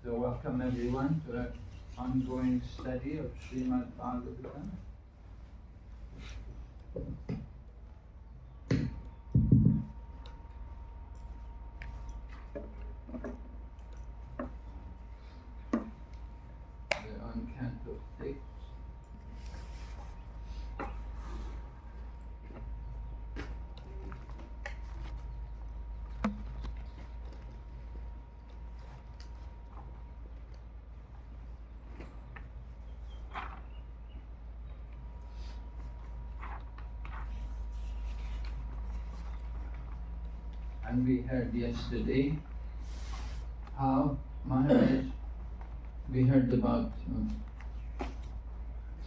So welcome everyone to our ongoing study of Srimad Bhagavatam. And we heard yesterday how Maharaj, we heard about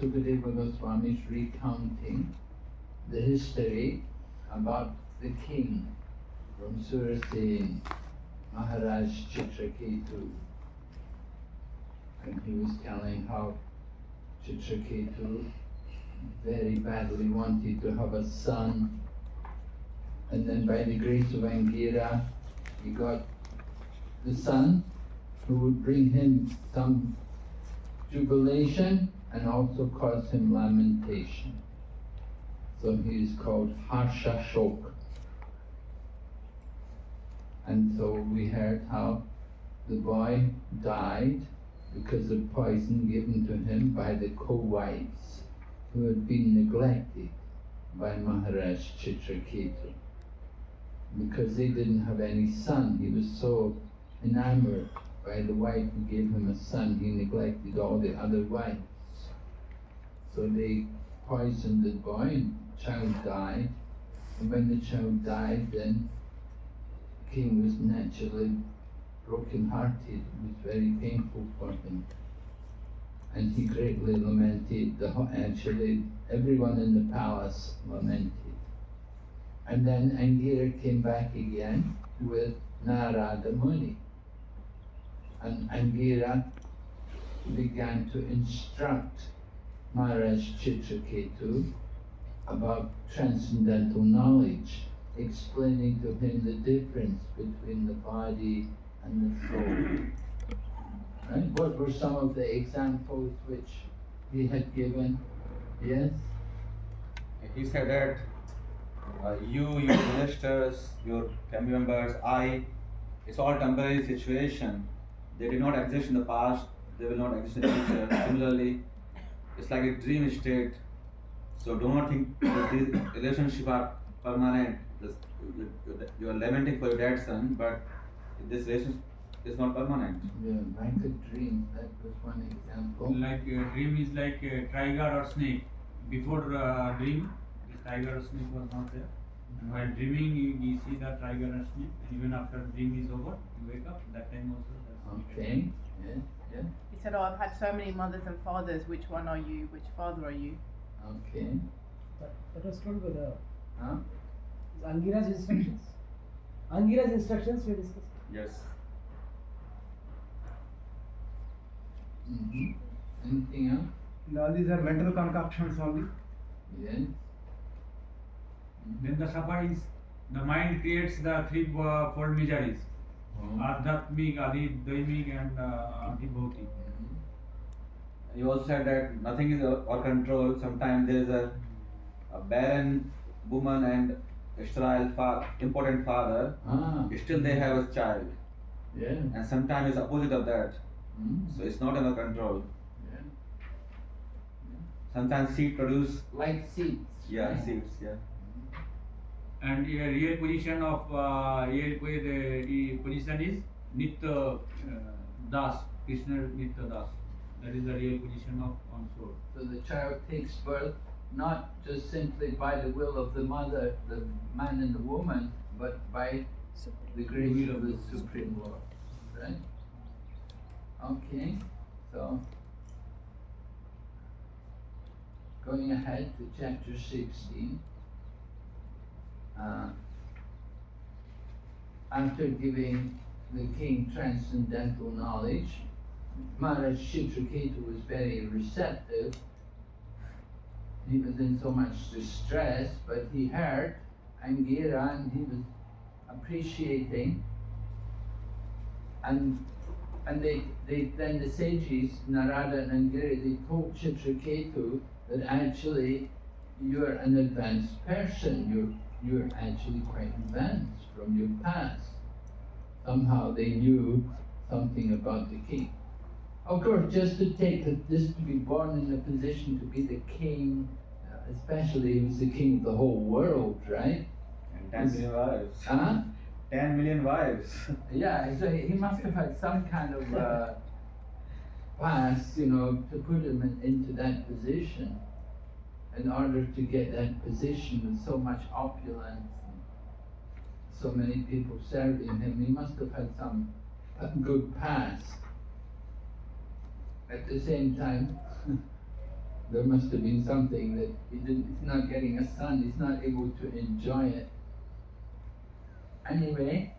Sukadeva Goswami's recounting the history about the king from Surasen, Maharaj Chitraketu. And he was telling how Chitraketu very badly wanted to have a son, and then by the grace of Angira, he got the son who would bring him some jubilation and also cause him lamentation. So he is called Harsha Shok. And so we heard how the boy died because of poison given to him by the co-wives who had been neglected by Maharaj Chitraketu. Because they didn't have any son, he was so enamored by the wife who gave him a son, he neglected all the other wives. So they poisoned the boy and the child died. And when the child died, then the king was naturally broken-hearted. It was very painful for him. And he greatly lamented, actually everyone in the palace lamented. And then Angira came back again with Narada Muni. And Angira began to instruct Maharaj Chitraketu about transcendental knowledge, explaining to him the difference between the body and the soul. Right? What were some of the examples which he had given? Yes? He said that you, your ministers, your family members, it's all temporary situation. They did not exist in the past, they will not exist in the future. Similarly, it's like a dream state. So do not think that these relationships are permanent. You are lamenting for your dead son, but this relationship is not permanent. Yeah, like a dream, that was one example. Like a dream is like a tiger or snake. Before dream, the tiger or snake was not there. And while dreaming, you see the tiger or snake. And even after dream is over, you wake up. That time also. Okay. Yeah. Yeah. He said, "Oh, I've had so many mothers and fathers. Which one are you? Which father are you?" Okay. That was told by the Huh? Angira's instructions. Angira's instructions were discussed. Yes. Mm-hmm. Anything else? All these are mental concoctions only. Yes. Then the sapa is the mind creates the threefold miseries: Adhyatmik, Adi Daimik, and Adi Bhautik. You also said that nothing is our control. Sometimes there is a barren woman and a sterile important father. Still they have a child. Yeah. And sometimes it's opposite of that. Mm. So it's not under control. Yeah. Sometimes seed produce. Like seeds. Yeah, right? seeds. Yeah. And a real position of the position is Nitya Das, Krishna Nitya Das. That is the real position of on soul. So the child takes birth not just simply by the will of the mother, the man and the woman, but by the grace of the Supreme Lord. Right? Okay, so going ahead to chapter 16. After giving the king transcendental knowledge, Maharaj Chitraketu was very receptive. He was in so much distress, but he heard Angira and he was appreciating. And they then the sages, Narada and Angira, they told Chitraketu that actually you're an advanced person. You're actually quite advanced from your past. Somehow they knew something about the king. Of course, just to be born in a position to be the king, especially he was the king of the whole world, right? And 10 million wives. Huh? 10 million wives. Yeah, so he must have had some kind of past, to put him into that position. In order to get that position with so much opulence and so many people serving him, he must have had some good past. At the same time, there must have been something that he's not getting a son, he's not able to enjoy it. Anyway,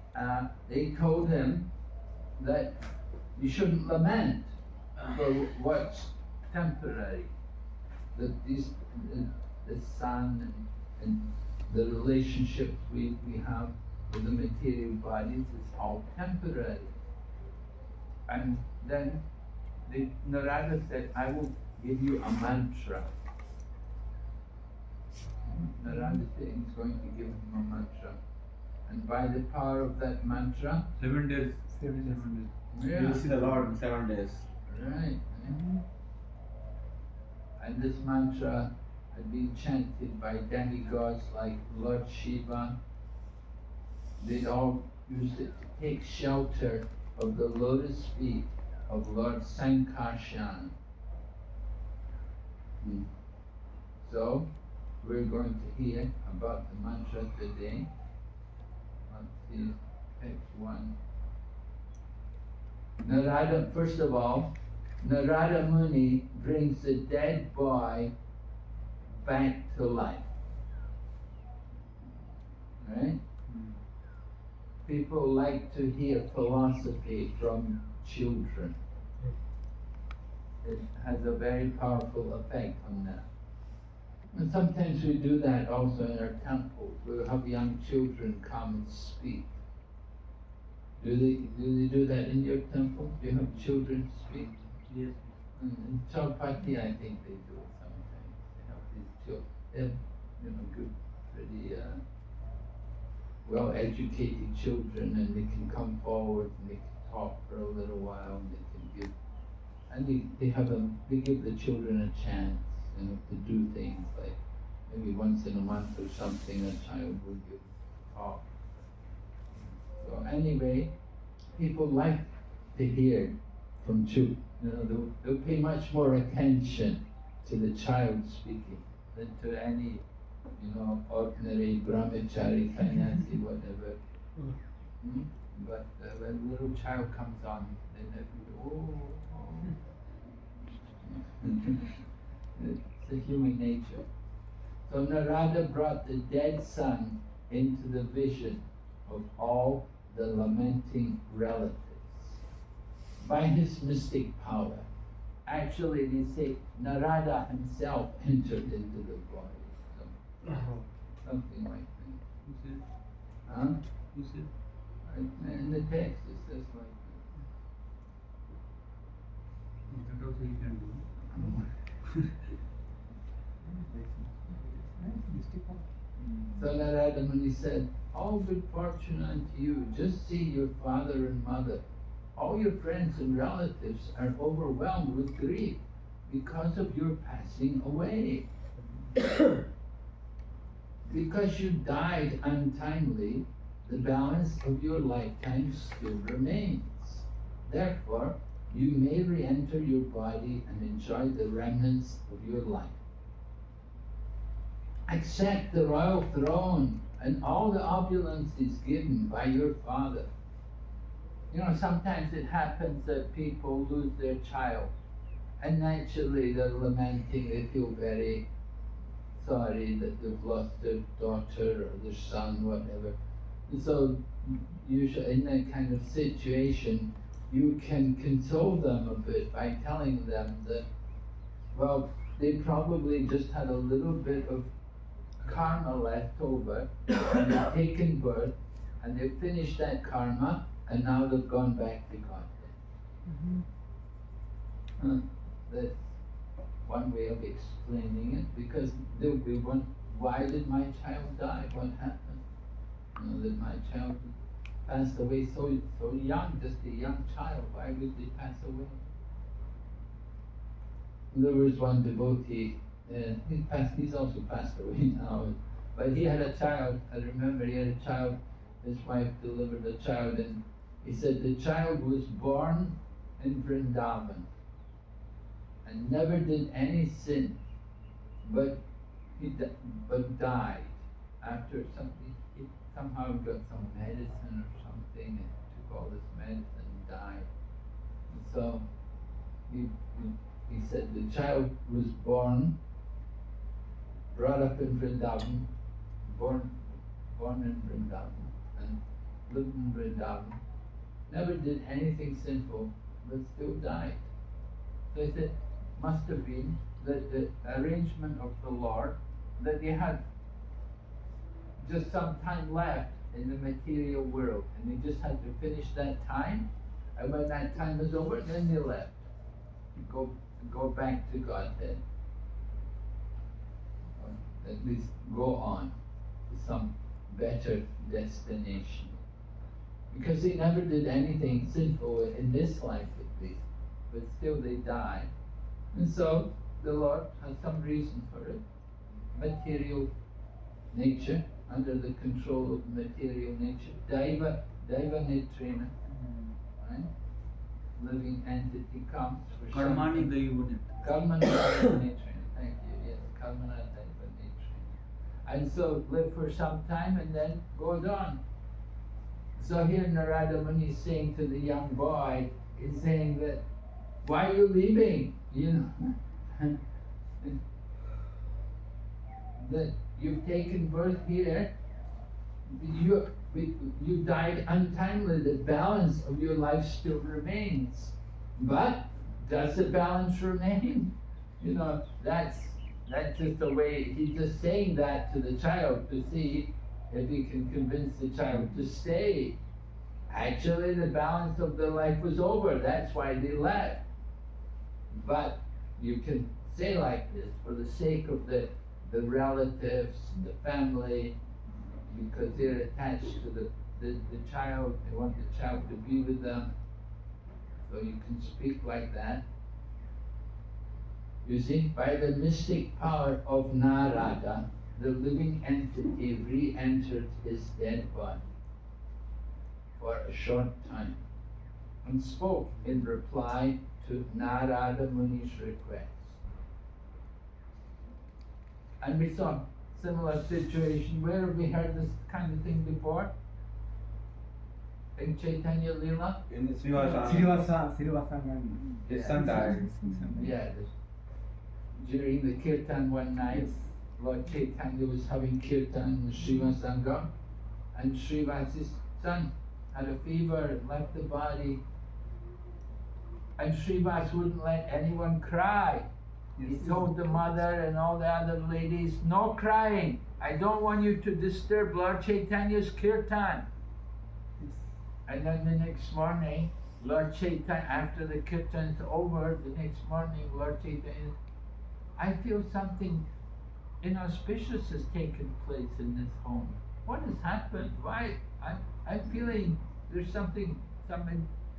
they told him that you shouldn't lament for what's temporary. That the son and the relationships we have with the material bodies is all temporary. And then Narada said, I will give you a mantra. Narada said he's going to give him a mantra. And by the power of that mantra, 7 days. 7 days. yeah, You will see the Lord in 7 days. right. And this mantra had been chanted by demigods like Lord Shiva. They'd all used it to take shelter of the lotus feet of Lord Sankarshan. So, we're going to hear about the mantra today. Let's see, text 1. Narada, first of all, Narada Muni brings the dead boy back to life. Right? People like to hear philosophy from children. It has a very powerful effect on them. And sometimes we do that also in our temples. We'll have young children come and speak. Do they do that in your temple? Do you have children speak? Yes. In Chowpatty, I think they do it sometimes. They have these children. They're, good, pretty well-educated children, and they can come forward and they can talk for a little while, and they can give, and they give the children a chance, to do things like maybe once in a month or something. A child will give talk. So anyway, people like to hear from children. They'll pay much more attention to the child speaking than to any, ordinary brahmachari, sannyasi, whatever. But when a little child comes on, then everybody, it's the human nature. So Narada brought the dead son into the vision of all the lamenting relatives by his mystic power. Actually, they say Narada himself entered into the body. So, something like that. Who said? Huh? Who said? In the text it says like That also you can do. So Narada Muni said, all good fortune unto you, just see your father and mother. All your friends and relatives are overwhelmed with grief because of your passing away. Because you died untimely, the balance of your lifetime still remains. Therefore, you may re-enter your body and enjoy the remnants of your life. Accept the royal throne and all the opulences given by your father. Sometimes it happens that people lose their child, and naturally they're lamenting, they feel very sorry that they've lost their daughter or their son, whatever. And so usually in that kind of situation, you can console them a bit by telling them that, well, they probably just had a little bit of karma left over, and they've taken birth, and they've finished that karma, and now they've gone back to Godhead. That's one way of explaining it, because there'll be one, why did my child die? What happened? That my child passed away so young, just a young child. Why would they pass away? There was one devotee, he's also passed away now, but he had a child. I remember he had a child, his wife delivered a child, and he said the child was born in Vrindavan and never did any sin, but died after something. somehow got some medicine or something and took all this medicine and died. And so he said the child was born, brought up in Vrindavan, born in Vrindavan and lived in Vrindavan, never did anything sinful, but still died. So he said, must have been the arrangement of the Lord that they had just some time left in the material world, and they just had to finish that time, and when that time was over, then they left. Go back to Godhead. Or at least go on to some better destination. Because they never did anything sinful in this life at least, but still they died. And so the Lord has some reason for it. Material nature, under the control of material nature. Daiva Nitrena, right? Living entity comes for Karmani something. Daivanit. Karmana Daiva Nitrena, thank you, yes, Karmana Daiva Nitrena. And so live for some time and then goes on. So here Narada Muni is saying to the young boy, he's saying that, why are you leaving? You know, that you've taken birth here, you died untimely, the balance of your life still remains. But does the balance remain? You know, that's just the way, he's just saying that to the child to see if he can convince the child to stay. Actually, the balance of their life was over, that's why they left. But you can say like this, for the sake of the relatives, the family, because they're attached to the child, they want the child to be with them. So you can speak like that. You see, by the mystic power of Narada, the living entity re-entered his dead body for a short time and spoke in reply to Narada Muni's request. And we saw similar situation. Where have we heard this kind of thing before? In Chaitanya Lila? In Srivasa, Srivasa, his son died. Yeah, during the kirtan one night, Lord Chaitanya was having kirtan with Srivasanga, and Srivasa's son had a fever and left the body, and Srivas wouldn't let anyone cry. He told the mother and all the other ladies, no crying. I don't want you to disturb Lord Chaitanya's kirtan. And then the next morning, Lord Chaitanya, after the kirtan's over, the next morning, Lord Chaitanya, I feel something inauspicious has taken place in this home. What has happened? Why? I'm feeling there's some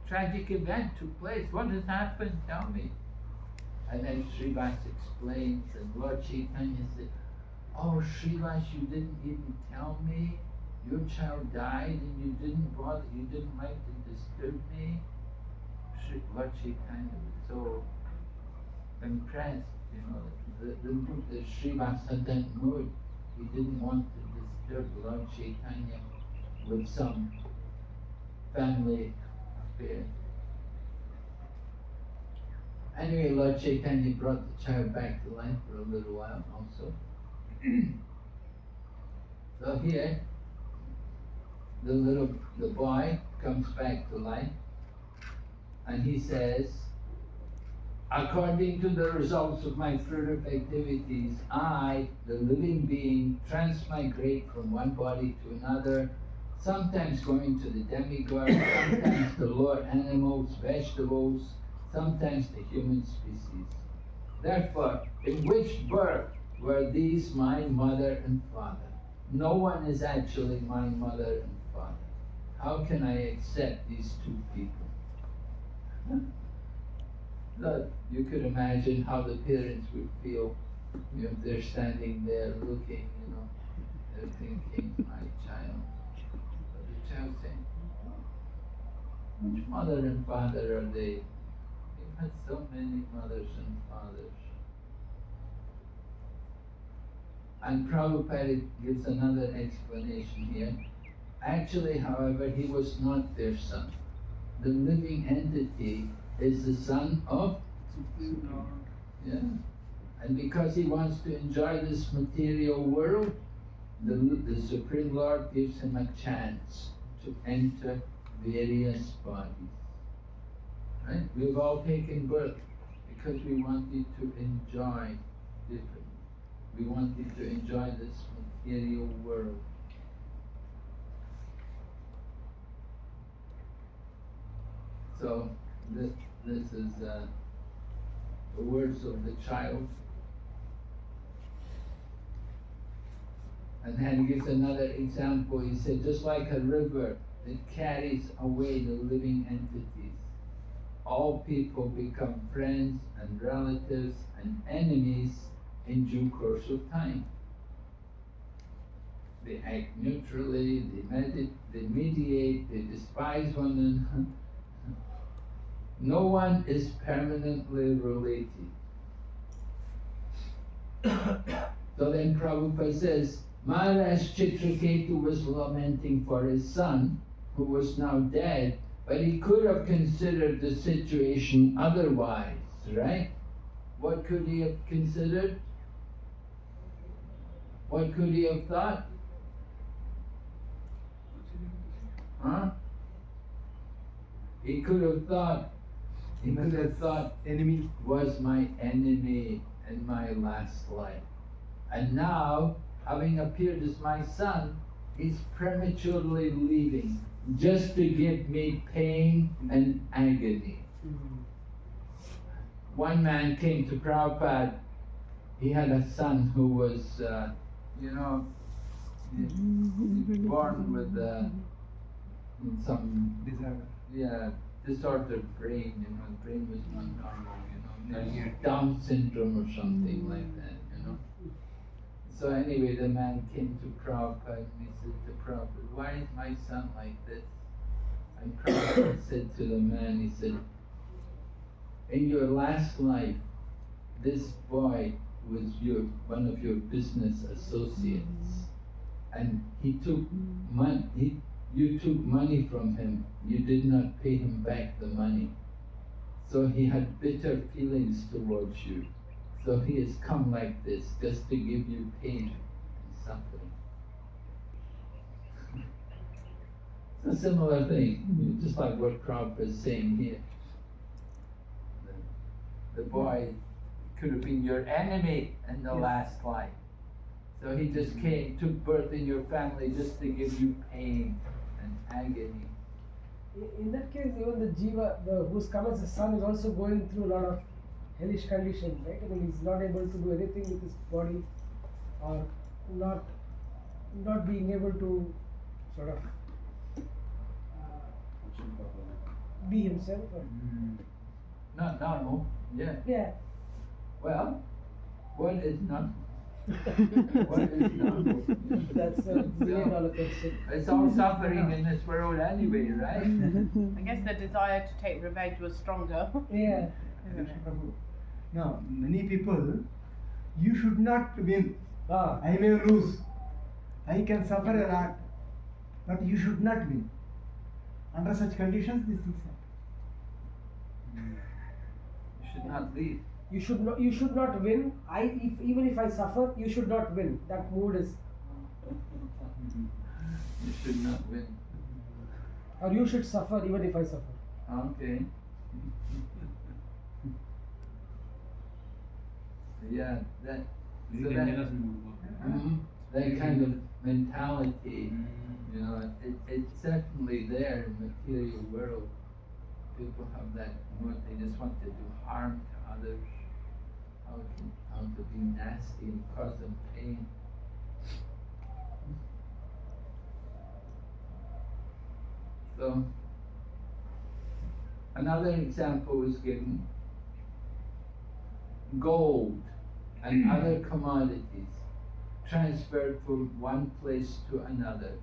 tragic event took place. What has happened? Tell me. And then Srivas explains, and Lord Chaitanya said, oh Srivas, you didn't even tell me. Your child died and you didn't bother, you didn't like to disturb me. Lord Chaitanya was so impressed, you know, the Srivas had that mood. He didn't want to disturb Lord Chaitanya with some family affair. Anyway, Lord Chaitanya brought the child back to life for a little while also. So here, the boy comes back to life, and he says, according to the results of my fruitive activities, I, the living being, transmigrate from one body to another, sometimes going to the demigod, sometimes to lower animals, vegetables, sometimes the human species. Therefore, in which birth were these my mother and father? No one is actually my mother and father. How can I accept these two people? Look, you could imagine how the parents would feel, you know, if they're standing there looking, you know, they're thinking, my child. But the child saying, which mother and father are they? We've had so many mothers and fathers. And Prabhupada gives another explanation here. Actually, however, he was not their son. The living entity is the son of, yeah. And because he wants to enjoy this material world, the Supreme Lord gives him a chance to enter various bodies. Right? We've all taken birth because we wanted to enjoy different. We wanted to enjoy this material world. So this is the words of the child. And then he gives another example. He said, just like a river that carries away the living entities, all people become friends and relatives and enemies in due course of time. They act neutrally, they mediate, they despise one another. No one is permanently related. So then Prabhupada says, Maharaj Chitraketu was lamenting for his son, who was now dead, but he could have considered the situation otherwise, right? What could he have considered? What could he have thought? Huh? He could have thought, enemy. was my enemy in my last life. And now, having appeared as my son, he's prematurely leaving, just to give me pain and agony. One man came to Prabhupada. He had a son who was, born with some disordered brain. The brain was not normal. Down syndrome or something like that. So anyway, the man came to Prabhupada and he said to Prabhupada, why is my son like this? And Prabhupada said to the man, he said, in your last life, this boy was one of your business associates, and you took money from him. You did not pay him back the money. So he had bitter feelings towards you. So he has come like this, just to give you pain and suffering. It's a similar thing, just like what Prabhupada is saying here. The boy could have been your enemy in the last life. So he just took birth in your family just to give you pain and agony. In that case, even the jiva, who's come as a son, is also going through a lot of hellish conditions, right? I mean, he's not able to do anything with his body, or not being able to sort of be himself. Or Not normal, yeah. yeah. Well, what is normal? What is normal? That's a $1 question. It's all suffering in this world anyway, right? I guess the desire to take revenge was stronger. Yeah. Isn't it? Now, many people, you should not win. Ah. I may lose. I can suffer a lot, but you should not win. Under such conditions, these things happen. You should not leave. You should not win. Even if I suffer, you should not win. That mood is. You should not win. Or you should suffer even if I suffer. Okay. Yeah, that kind of mentality, it's certainly there in the material world. People have that mood, they just want to do harm to others, how to be nasty and cause them pain. So, another example is given. Gold and other commodities transferred from one place to another.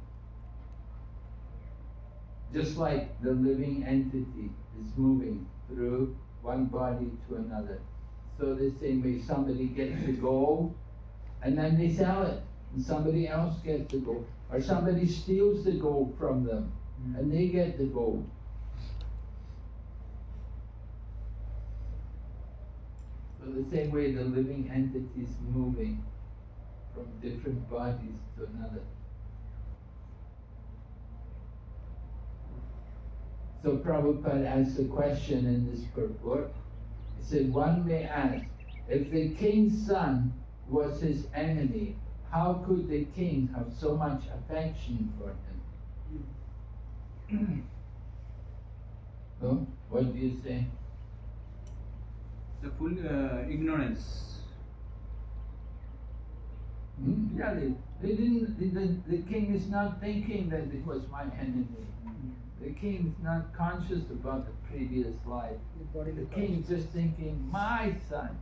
Just like the living entity is moving through one body to another. So the same way somebody gets the gold and then they sell it. and somebody else gets the gold. Or somebody steals the gold from them, and they get the gold. So the same way the living entity is moving from different bodies to another. So Prabhupada asked a question in this purport. He said, one may ask, if the king's son was his enemy, how could the king have so much affection for him? So, what do you say? The full ignorance. Yeah, they didn't, the king is not thinking that it was my enemy. The king is not conscious about the previous life. The king is just thinking, my son.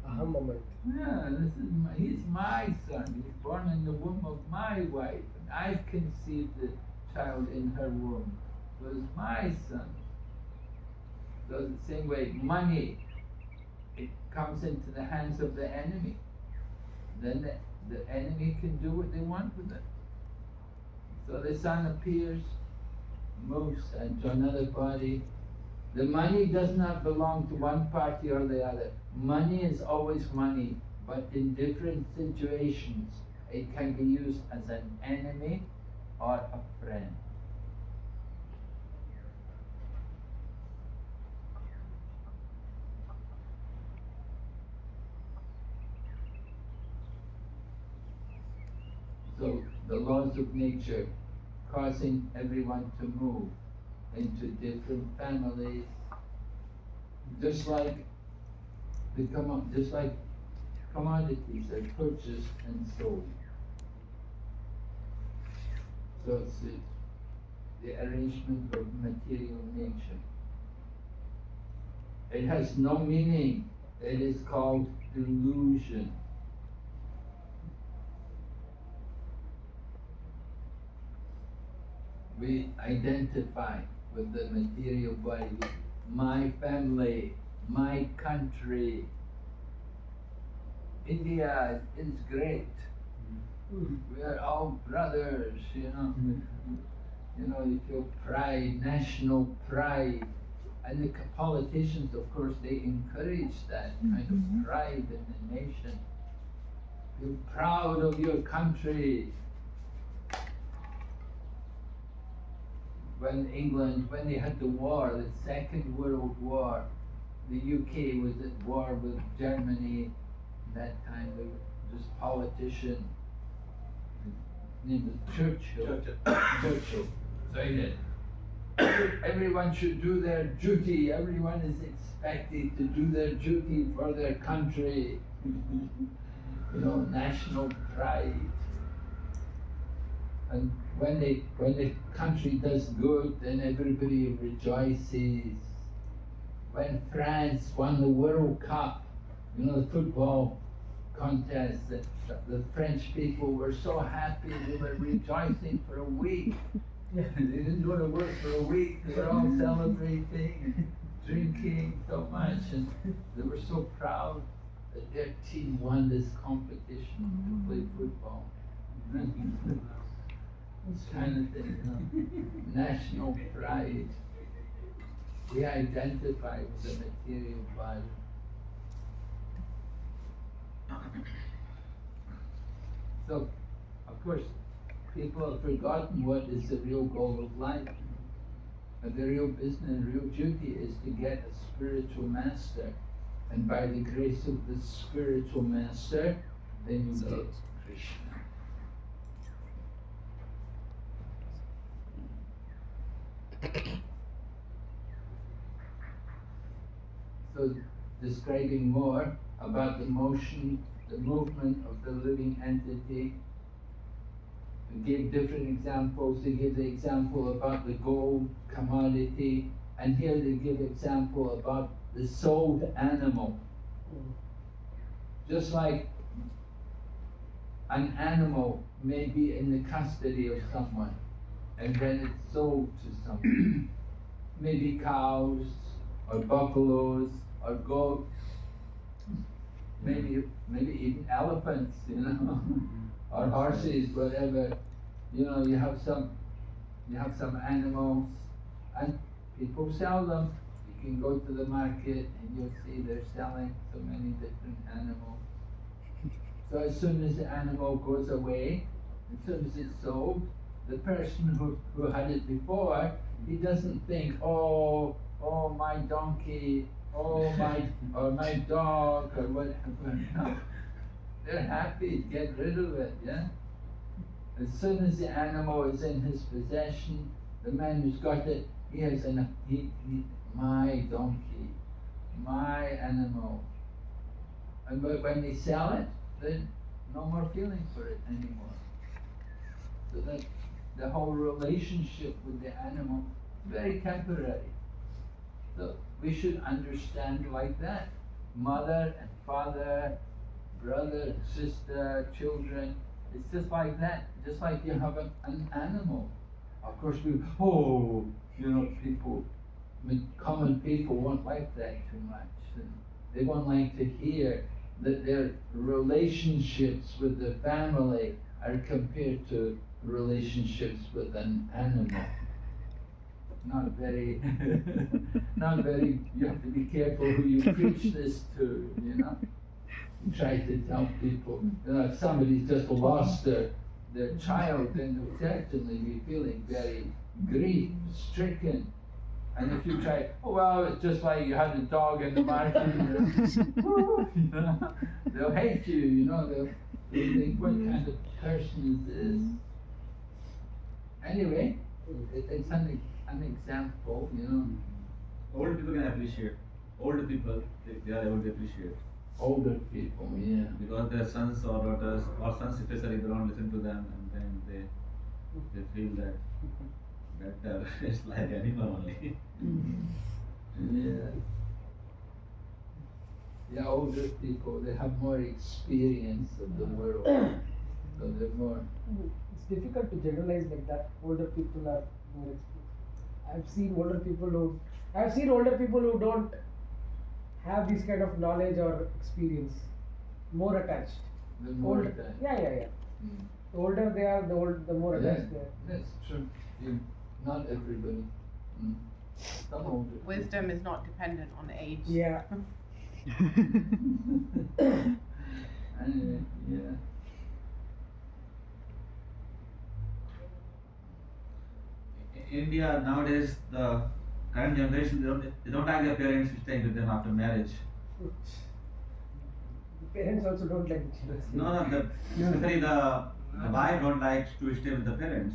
Aham moment. Yeah, he's my son. He's born in the womb of my wife. And I've conceived the child in her womb. So it's my son. So the same way, money, it comes into the hands of the enemy. Then the enemy can do what they want with it. So the son appears, moves into another body. The money does not belong to one party or the other. Money is always money, but in different situations, it can be used as an enemy or a friend. So the laws of nature causing everyone to move into different families, just like commodities are purchased and sold. So it's the arrangement of material nature. It has no meaning. It is called delusion. We identify with the material body, with my family, my country. India is great. We are all brothers, you know. You feel pride, national pride. And the politicians, of course, they encourage that kind of pride in the nation. You're proud of your country. When they had the war, the Second World War, the UK was at war with Germany. That time there was this politician, his name was Churchill. So he did. Everyone should do their duty. Everyone is expected to do their duty for their country. National pride. And when the country does good, then everybody rejoices. When France won the World Cup, the football contest, the French people were so happy, they were rejoicing for a week. They didn't go to work for a week, they were all celebrating and drinking so much, and they were so proud that their team won this competition to play football. This kind of thing, national pride. We identify with the material body. So, of course, people have forgotten what is the real goal of life. And the real business and real duty is to get a spiritual master. And by the grace of the spiritual master, then you get Krishna. So, describing more about the movement of the living entity. We gave different examples. They give the example about the gold commodity, and here they give example about the sold animal. Just like an animal may be in the custody of someone, and then it's sold to someone. Maybe cows, or buffaloes, or goats. maybe even elephants, you know, or horses, whatever. You know, you have some animals, and people sell them. You can go to the market and you'll see they're selling so many different animals. So as soon as the animal goes away, as soon as it's sold, the person who had it before, he doesn't think, oh my donkey, or my dog, or whatever. No. They're happy to get rid of it, yeah? As soon as the animal is in his possession, the man who's got it, he has my donkey, my animal. And but when they sell it, then no more feeling for it anymore. So that the whole relationship with the animal is very temporary. So we should understand like that. Mother and father, brother and sister, children, it's just like that. Just like you have an animal. Of course people, common people won't like that too much. And they won't like to hear that their relationships with the family are compared to relationships with an animal. Not very, you have to be careful who you preach this to, you know. You try to tell people, you know, if somebody's just lost their child, then they'll certainly be feeling very grief-stricken. And if you try, oh well, it's just like you had a dog in the market, you know, they'll hate you, you know, they'll think, what kind of person is this? Anyway, it's an example, you know. Old people can appreciate. Older people, they are able to appreciate. Older people, yeah. Because their sons or daughters, or sons especially, they don't listen to them, and then they feel that it's like animal only. Yeah. Yeah, older people, they have more experience of the world. So they're more. It's difficult to generalize like that. Older people are more experienced. I've seen older people who don't have this kind of knowledge or experience, more attached. They're more Older, attached. yeah. The older they are, the more attached they are. That's true. Not everybody. Some older. Wisdom is not dependent on age. Yeah. Anyway, yeah. In India nowadays, the current generation, they don't like their parents staying with them after marriage. The parents also don't like the children. No, especially the wife don't like to stay with the parents,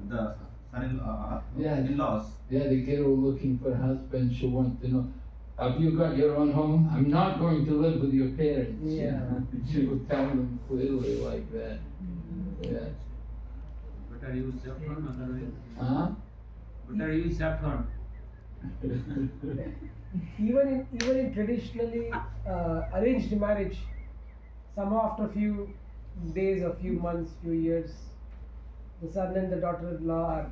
the in-laws. Yeah, the girl looking for a husband, she'll want to know, have you got your own home? I'm not going to live with your parents. Yeah. She will tell them clearly like that. Yeah. Better use saffron, otherwise. Huh? Better use saffron. Even in traditionally arranged marriage, somehow after a few days or few months, few years, the son and the daughter-in-law are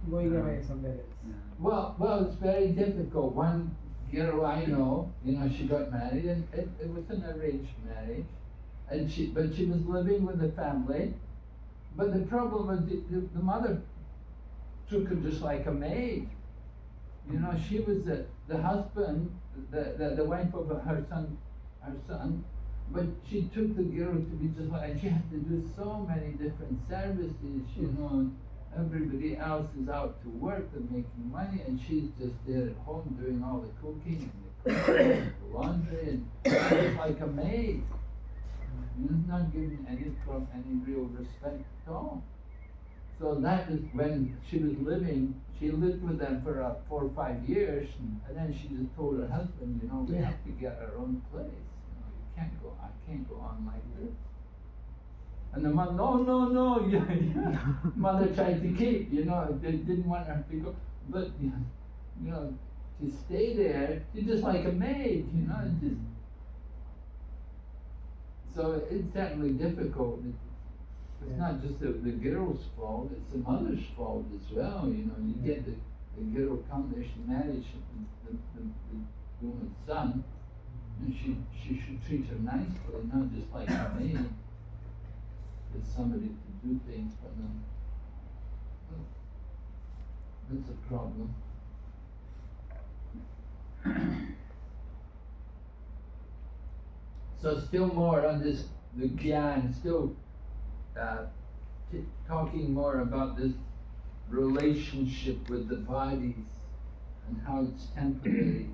going away somewhere else. Well, it's very difficult. One girl I know, she got married, and it was an arranged marriage, but she was living with the family. But the problem was the mother took her just like a maid. She was the husband, the wife of her son, but she took the girl to be just like, and she had to do so many different services, Everybody else is out to work and making money, and she's just there at home doing all the cooking and the cleaning and the laundry, and just like a maid. Not given any real respect at all. So that is when she was living. She lived with them for 4 or 5 years, and then she just told her husband, we have to get our own place. I can't go on like this. And the mother, no, Mother tried to keep, they didn't want her to go, but to stay there, you're just like a maid, So it's certainly difficult. It's not just the girl's fault, it's the mother's fault as well, You get the girl come there, she marries the woman's son, And she should treat her nicely, not just like a maid. There's somebody to do things for them. That's a problem. So still more on this, the Gyan, still talking more about this relationship with the bodies and how it's temporary.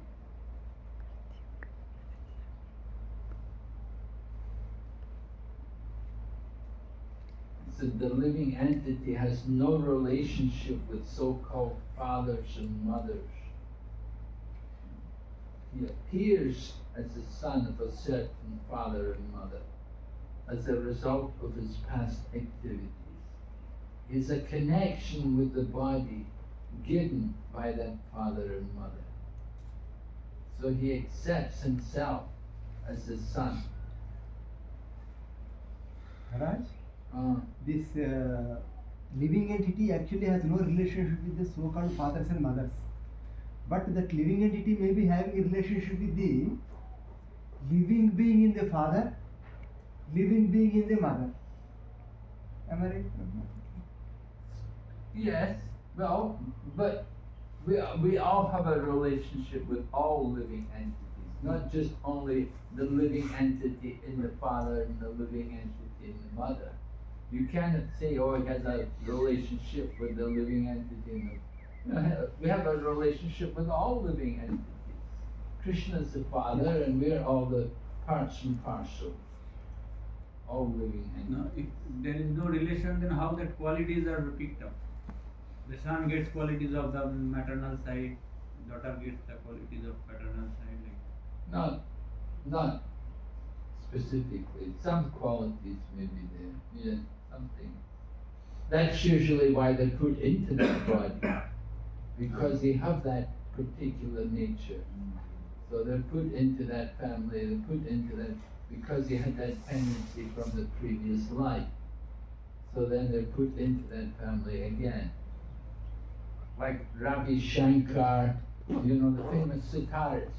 So the living entity has no relationship with so-called fathers and mothers. He appears as the son of a certain father and mother as a result of his past activities. He is a connection with the body given by that father and mother. So he accepts himself as the son. Maharaj, this living entity actually has no relationship with the so-called fathers and mothers. But that living entity may be having a relationship with the living being in the father, living being in the mother. Am I right? Yes, well, but we all have a relationship with all living entities, not just only the living entity in the father and the living entity in the mother. You cannot say, oh, he has a relationship with the living entity in the... we have a relationship with all living entities. Krishna is the father and we're all the parts and parcels. All living entities. Now, if there is no relation, then how that qualities are picked up? The son gets qualities of the maternal side, daughter gets the qualities of paternal side. Like. Not specifically. Some qualities may be there. Yeah, something. That's usually why they're put into that body, because they have that particular nature. So they're put into that family, they're put into that because they had that tendency from the previous life. So then they're put into that family again. Like Ravi Shankar, you know, the famous sitarist.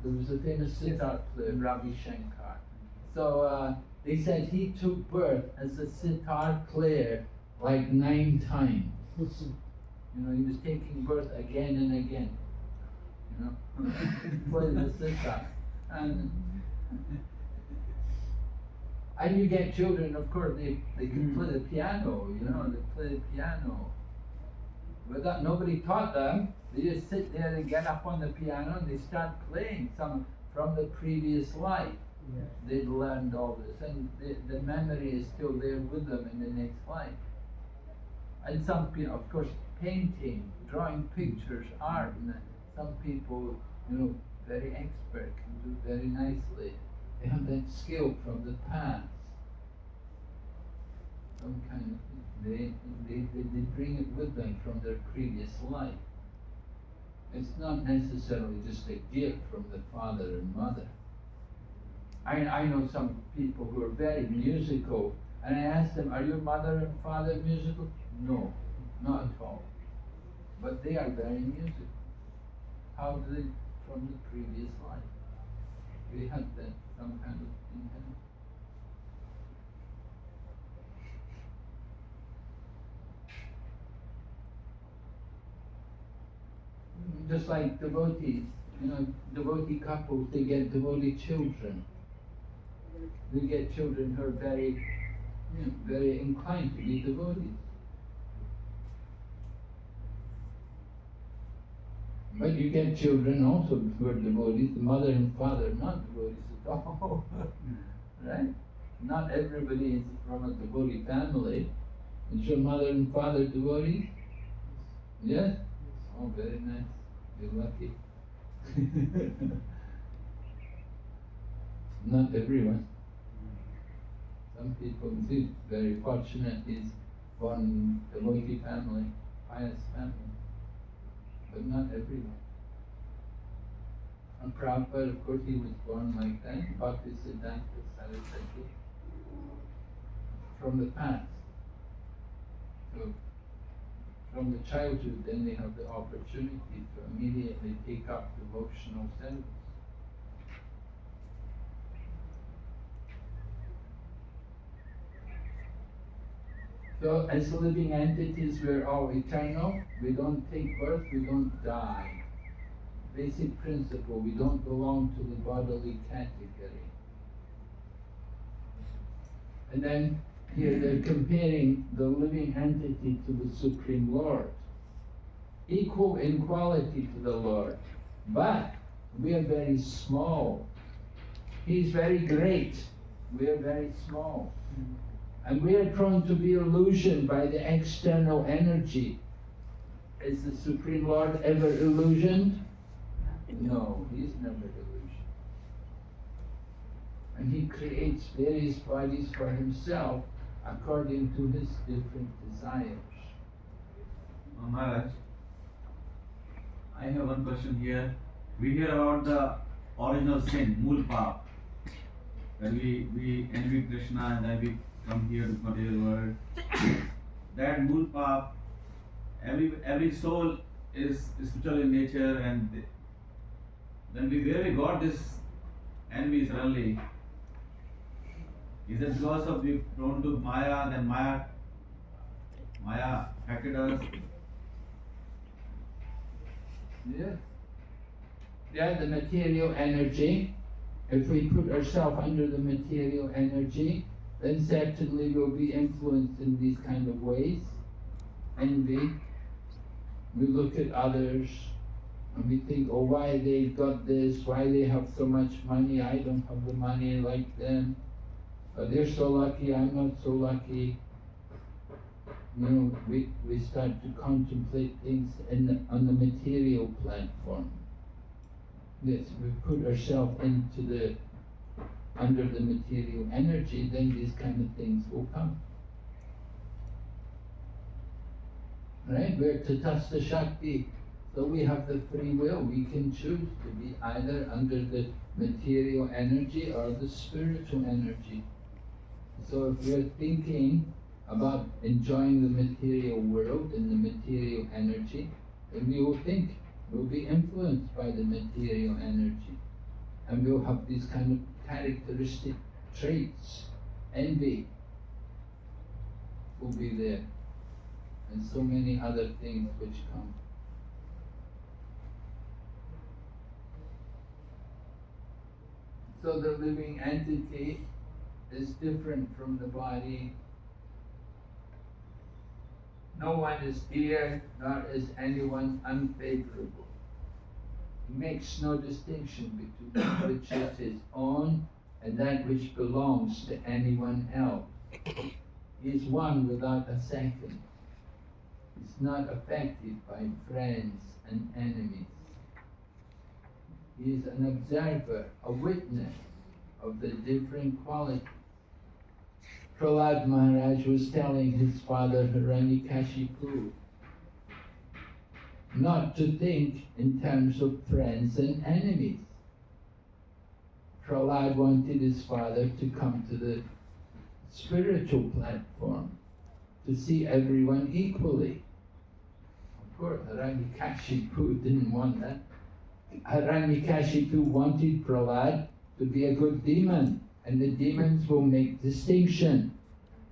There was a famous sitar player, Ravi Shankar. So they said he took birth as a sitar player like 9 times. You know, he was taking birth again and again. You know, playing the sitar. And you get children, of course, they can play the piano, you know, they play the piano. Without, nobody taught them, they just sit there and get up on the piano and they start playing some from the previous life. Yeah. They've learned all this, and the memory is still there with them in the next life. And some people, of course, painting, drawing pictures, art, and some people, you know, very expert, can do very nicely. They have that skill from the past. Some kind of thing. They bring it with them from their previous life. It's not necessarily just a gift from the father and mother. I know some people who are very musical, and I asked them, are your mother and father musical? No, not at all. But they are very musical. How do they, from the previous life? They had that, some kind of intent. Just like devotees, you know, devotee couples, they get devotee children. They get children who are very, you know, very inclined to be devotees. But you get children also who are devotees, the mother and father are not devotees at all. Right? Not everybody is from a devotee family. Is your mother and father devotees? Yes? Oh, very nice. You're lucky. Not everyone. Some people see very fortunate is born in a devotee family, pious family, but not everyone. And Prabhupada, of course, he was born like that, Bhakti Siddhanta Saraswati, from the past. So, from the childhood, then they have the opportunity to immediately take up devotional service. So as living entities, we're all eternal. We don't take birth, we don't die. Basic principle, we don't belong to the bodily category. And then here they're comparing the living entity to the Supreme Lord. Equal in quality to the Lord, but we are very small. He's very great. We are very small. And we are prone to be illusioned by the external energy. Is the Supreme Lord ever illusioned? No, he's never illusioned. And he creates various bodies for himself according to his different desires. Maharaj, I have one question here. We hear about the original sin, Mool Paap. That we envy Krishna and then we come here to material world. That Mool Paap, every soul is spiritual in nature, and then where we got this envy suddenly? Is it because of we prone to Maya and then Maya affected us? Yes. Yeah, the material energy. If we put ourselves under the material energy, then certainly we'll be influenced in these kind of ways. Envy. We look at others and we think, oh, why they got this, why they have so much money, I don't have the money like them. Or they're so lucky, I'm not so lucky. You know, we start to contemplate things on the material platform. Yes, we put ourselves under the material energy, then these kind of things will come. Right? We're Tatastha Shakti, so we have the free will. We can choose to be either under the material energy or the spiritual energy. So if we're thinking about enjoying the material world and the material energy, then we will think, we'll be influenced by the material energy. And we'll have these kind of characteristic traits. Envy will be there. And so many other things which come. So the living entity is different from the body. No one is dear, nor is anyone unfavorable. He makes no distinction between that which is his own and that which belongs to anyone else. He is one without a second. He's not affected by friends and enemies. He is an observer, a witness of the different qualities. Prahlad Maharaj was telling his father Hiranyakashipu not to think in terms of friends and enemies. Prahlad wanted his father to come to the spiritual platform, to see everyone equally. Of course, Hiranyakashipu didn't want that. Hiranyakashipu wanted Prahlad to be a good demon, and the demons will make distinction.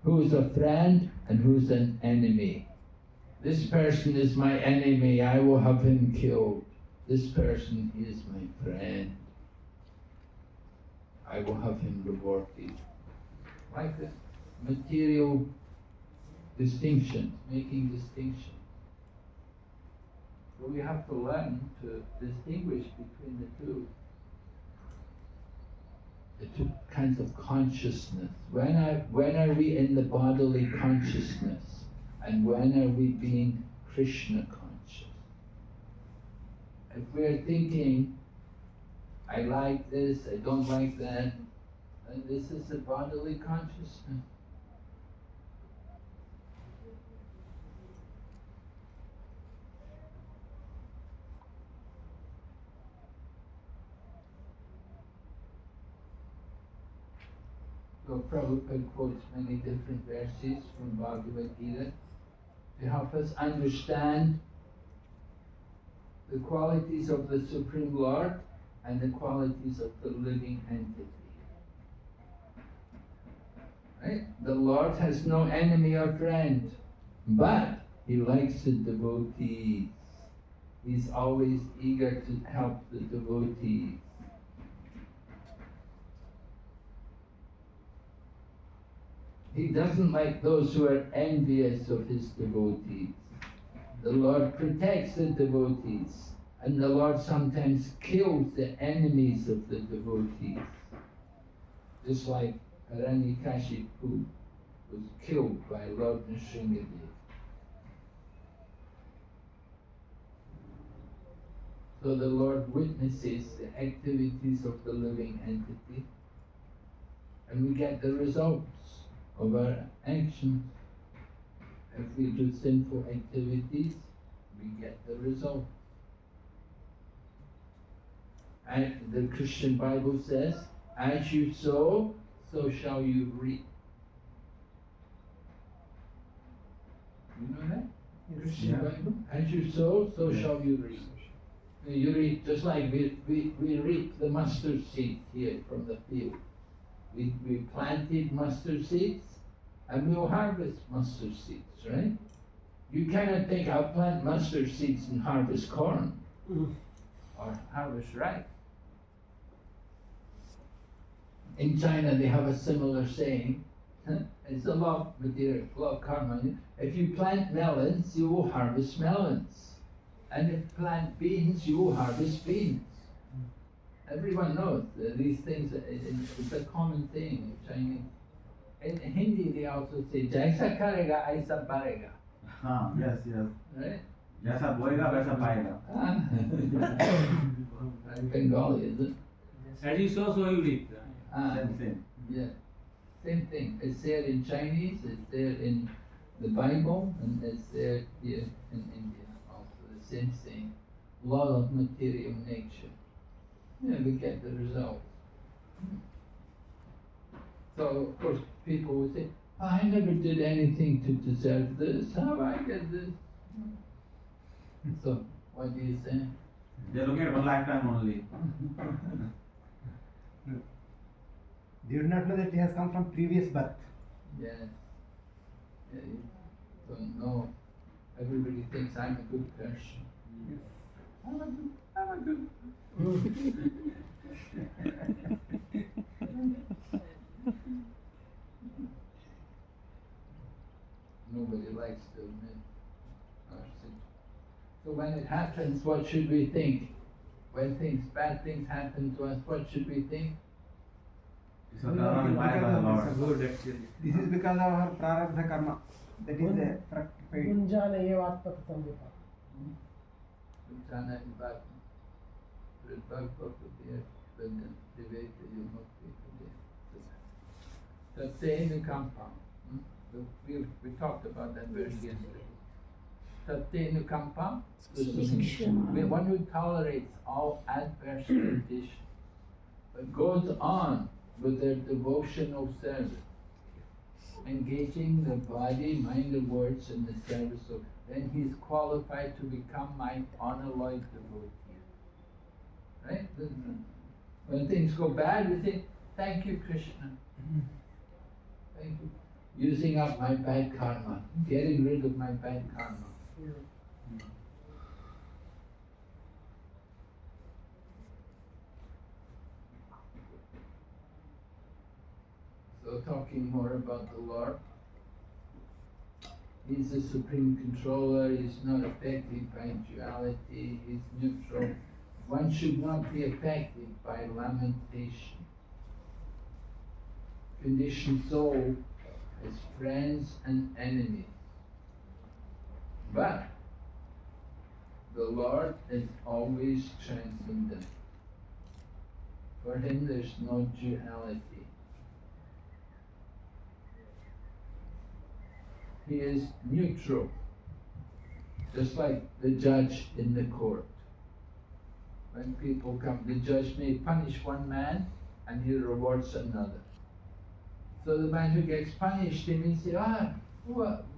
Who is a friend and who is an enemy. This person is my enemy, I will have him killed. This person is my friend, I will have him rewarded. Like that. Material distinctions, making distinctions. So we have to learn to distinguish between the two kinds of consciousness. When are we in the bodily consciousness? And when are we being Krishna conscious? If we're thinking, I like this, I don't like that, then this is the bodily consciousness. So Prabhupada quotes many different verses from Bhagavad Gita to help us understand the qualities of the Supreme Lord and the qualities of the living entity. Right? the Lord has no enemy or friend, but He likes the devotees. He's always eager to help the devotees. He doesn't like those who are envious of His devotees. The Lord protects the devotees, and the Lord sometimes kills the enemies of the devotees. Just like Hiranyakashipu was killed by Lord Nrsimhadev. So the Lord witnesses the activities of the living entity, and we get the results of our actions. If we do sinful activities, we get the results. And the Christian Bible says, as you sow, so shall you reap. You know that? Christian Bible? As you sow, so shall you reap. You reap just like we reap the mustard seeds here from the field. We planted mustard seeds and we'll harvest mustard seeds, right? You cannot think I'll plant mustard seeds and harvest corn or harvest rice. In China they have a similar saying. It's a law of material, law of karma. If you plant melons, you will harvest melons. And if you plant beans, you will harvest beans. Everyone knows these things. It's a common thing in Chinese. In Hindi, they also say, "Jaisa karega, aisa parega." Yes. Right? Jaisa boega, waisa paega. And Bengali, is it? As you sow, so you reap. Same. Yeah, same thing. It's there in Chinese, it's there in the Bible, and it's there here in India. Also, the same thing. Law of material nature. Yeah, we get the result. So, of course, people will say, I never did anything to deserve this. How do I get this? So, what do you say? They're looking at one lifetime only. They do not know that it has come from previous birth. Yes. Yeah, you don't know. Everybody thinks I'm a good person. I'm a good. Nobody likes to admit our sin. So when it happens, what should we think? When bad things happen to us, what should we think? It's a karma inspired by the Lord. Good actually. This is because of our prarabdha karma. That is the fructified. Punjana evatma samvita. Jana ibat. Pridvagvapudya Vajjan Viveta Yamukti Pudya. Tatte Nukampa. We talked about that verse yesterday. Tatte Nukampa. The one who tolerates all adverse conditions, but goes on with their devotional service, engaging the body, mind, and words in the service of, then he is qualified to become my unalloyed devotee. Right? When things go bad, we say, thank you, Krishna. Thank you. Using up my bad karma, getting rid of my bad karma. So talking more about the Lord, He's the supreme controller, He's not affected by duality, He's neutral. One should not be affected by lamentation. Conditioned soul has friends and enemies. But the Lord is always transcendent. For Him there's no duality. He is neutral, just like the judge in the court. When people come, the judge may punish one man and he rewards another. So the man who gets punished, he may say,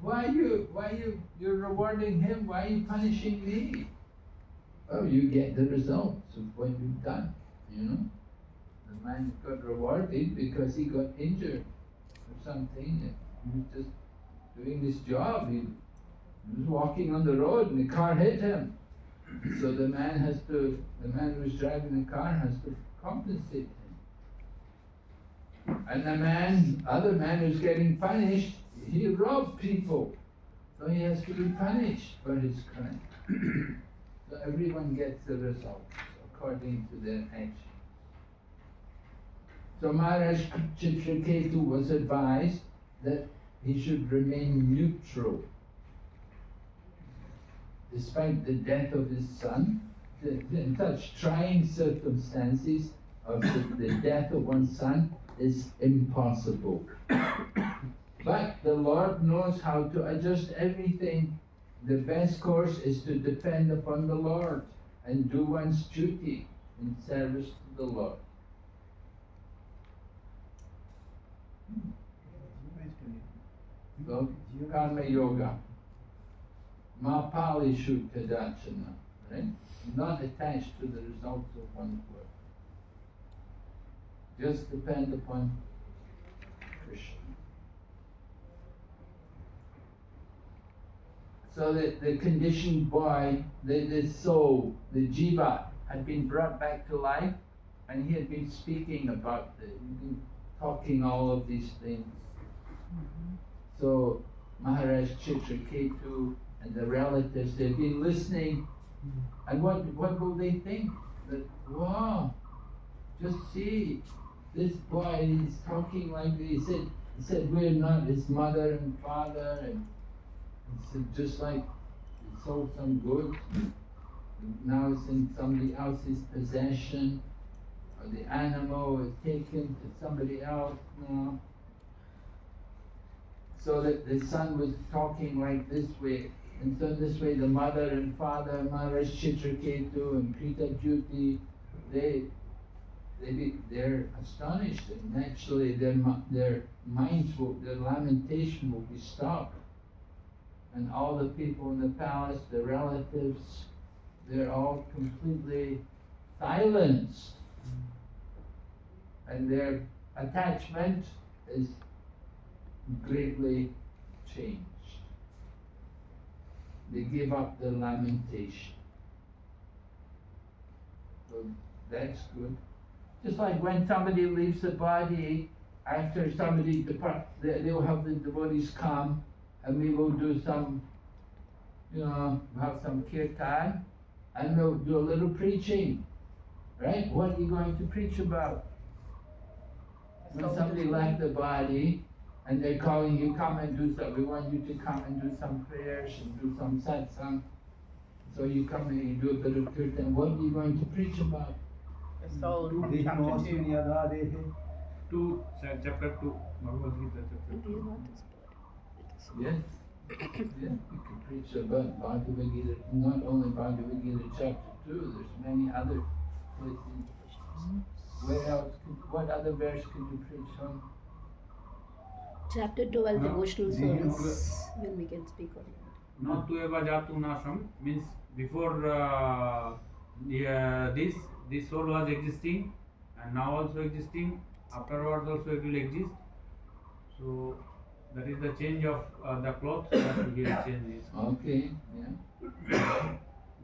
why you're rewarding him? Why are you punishing me? Oh, you get the results of what you've done, you know. The man got rewarded because he got injured or something. He was just doing this job. He was walking on the road and the car hit him. So the man who was driving the car has to compensate him. And the other man who's getting punished, he robbed people. So he has to be punished for his crime. So everyone gets the results according to their action. So Maharaj Chitraketu was advised that he should remain neutral. Despite the death of his son, in such trying circumstances of the death of one's son is impossible. But the Lord knows how to adjust everything. The best course is to depend upon the Lord and do one's duty in service to the Lord. So, Karma Yoga. Mapali Shuddhadachana, right? Not attached to the results of one's work. Just depend upon Krishna. So that the conditioned boy, the soul, the jiva, had been brought back to life, and he had been speaking about talking all of these things. So Maharaj Chitraketu and the relatives, they've been listening, and what will they think? That, wow, just see, this boy, he's talking like this. He said we're not his mother and father, and he said just like he sold some goods, now it's in somebody else's possession, or the animal is taken to somebody else now. So that the son was talking like this way, and so this way the mother and father, Maharaj Chitraketu and Krita Jyoti, they're astonished, and naturally their minds their lamentation will be stopped, and all the people in the palace, the relatives, they're all completely silenced, and their attachment is greatly changed. They give up the lamentation. So that's good. Just like when somebody leaves the body, after somebody departs, they'll have the devotees come, and we will do some, have some kirtan, and we'll do a little preaching, right? What are you going to preach about? When somebody left the body, and they're calling you, come and do some, we want you to come and do some prayers and do some satsang. So you come and you do a bit of kirtan. What are you going to preach about? The soul from chapter 2. Chapter 2, Bhagavad Gita, chapter 2. Yes. Yes, you can preach about Bhagavad Gita, not only Bhagavad Gita chapter 2, there's many other places. Where else, what other verse could you preach on? Chapter 12, No, devotional we can service, when we can speak on that. Not to eva jatu nasham means before this soul was existing, and now also existing, afterwards also it will exist. So that is the change of the clothes that will be changes. Okay, yeah.